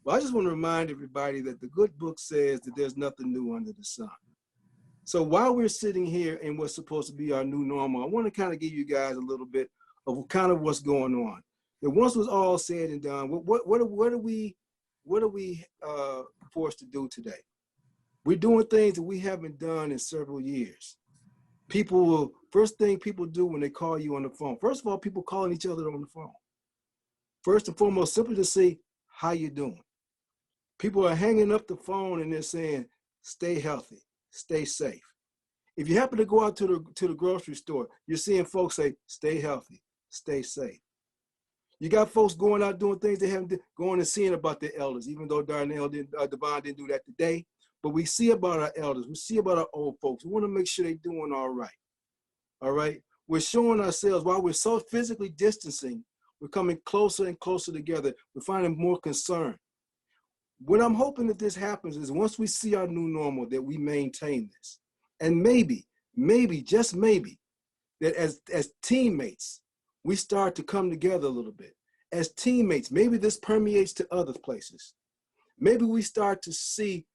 Well, I just want to remind everybody that the good book says that there's nothing new under the sun. So while we're sitting here in what's supposed to be our new normal, I want to kind of give you guys a little bit of kind of what's going on. That once was all said and done, what are we forced to do today? We're doing things that we haven't done in several years. First thing people do when they call you on the phone. First of all, people calling each other on the phone. First and foremost, simply to say, how you doing? People are hanging up the phone and they're saying, stay healthy, stay safe. If you happen to go out to the grocery store, you're seeing folks say, stay healthy, stay safe. You got folks going out doing things they haven't going and seeing about their elders, even though Darnell DeVon didn't do that today. But we see about our elders, we see about our old folks. We want to make sure they're doing all right. All right. We're showing ourselves while we're so physically distancing, we're coming closer and closer together. We're finding more concern. What I'm hoping that this happens is once we see our new normal, that we maintain this. And maybe, just maybe, that as teammates, we start to come together a little bit. As teammates, maybe this permeates to other places. Maybe we start to see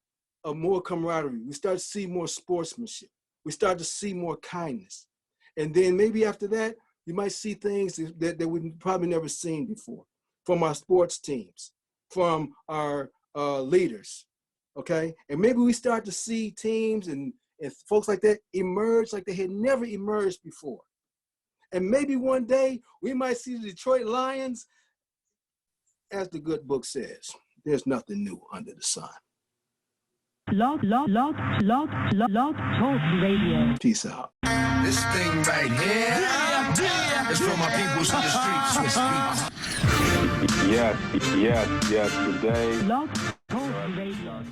a more camaraderie. We start to see more sportsmanship. We start to see more kindness. And then maybe after that, you might see things that we've probably never seen before from our sports teams, from our leaders, okay? And maybe we start to see teams and folks like that emerge like they had never emerged before. And maybe one day we might see the Detroit Lions, as the good book says, there's nothing new under the sun. Blog Talk Radio. Peace out. This thing right here is for my peoples in the streets. Yes, today. Blog Talk Radio.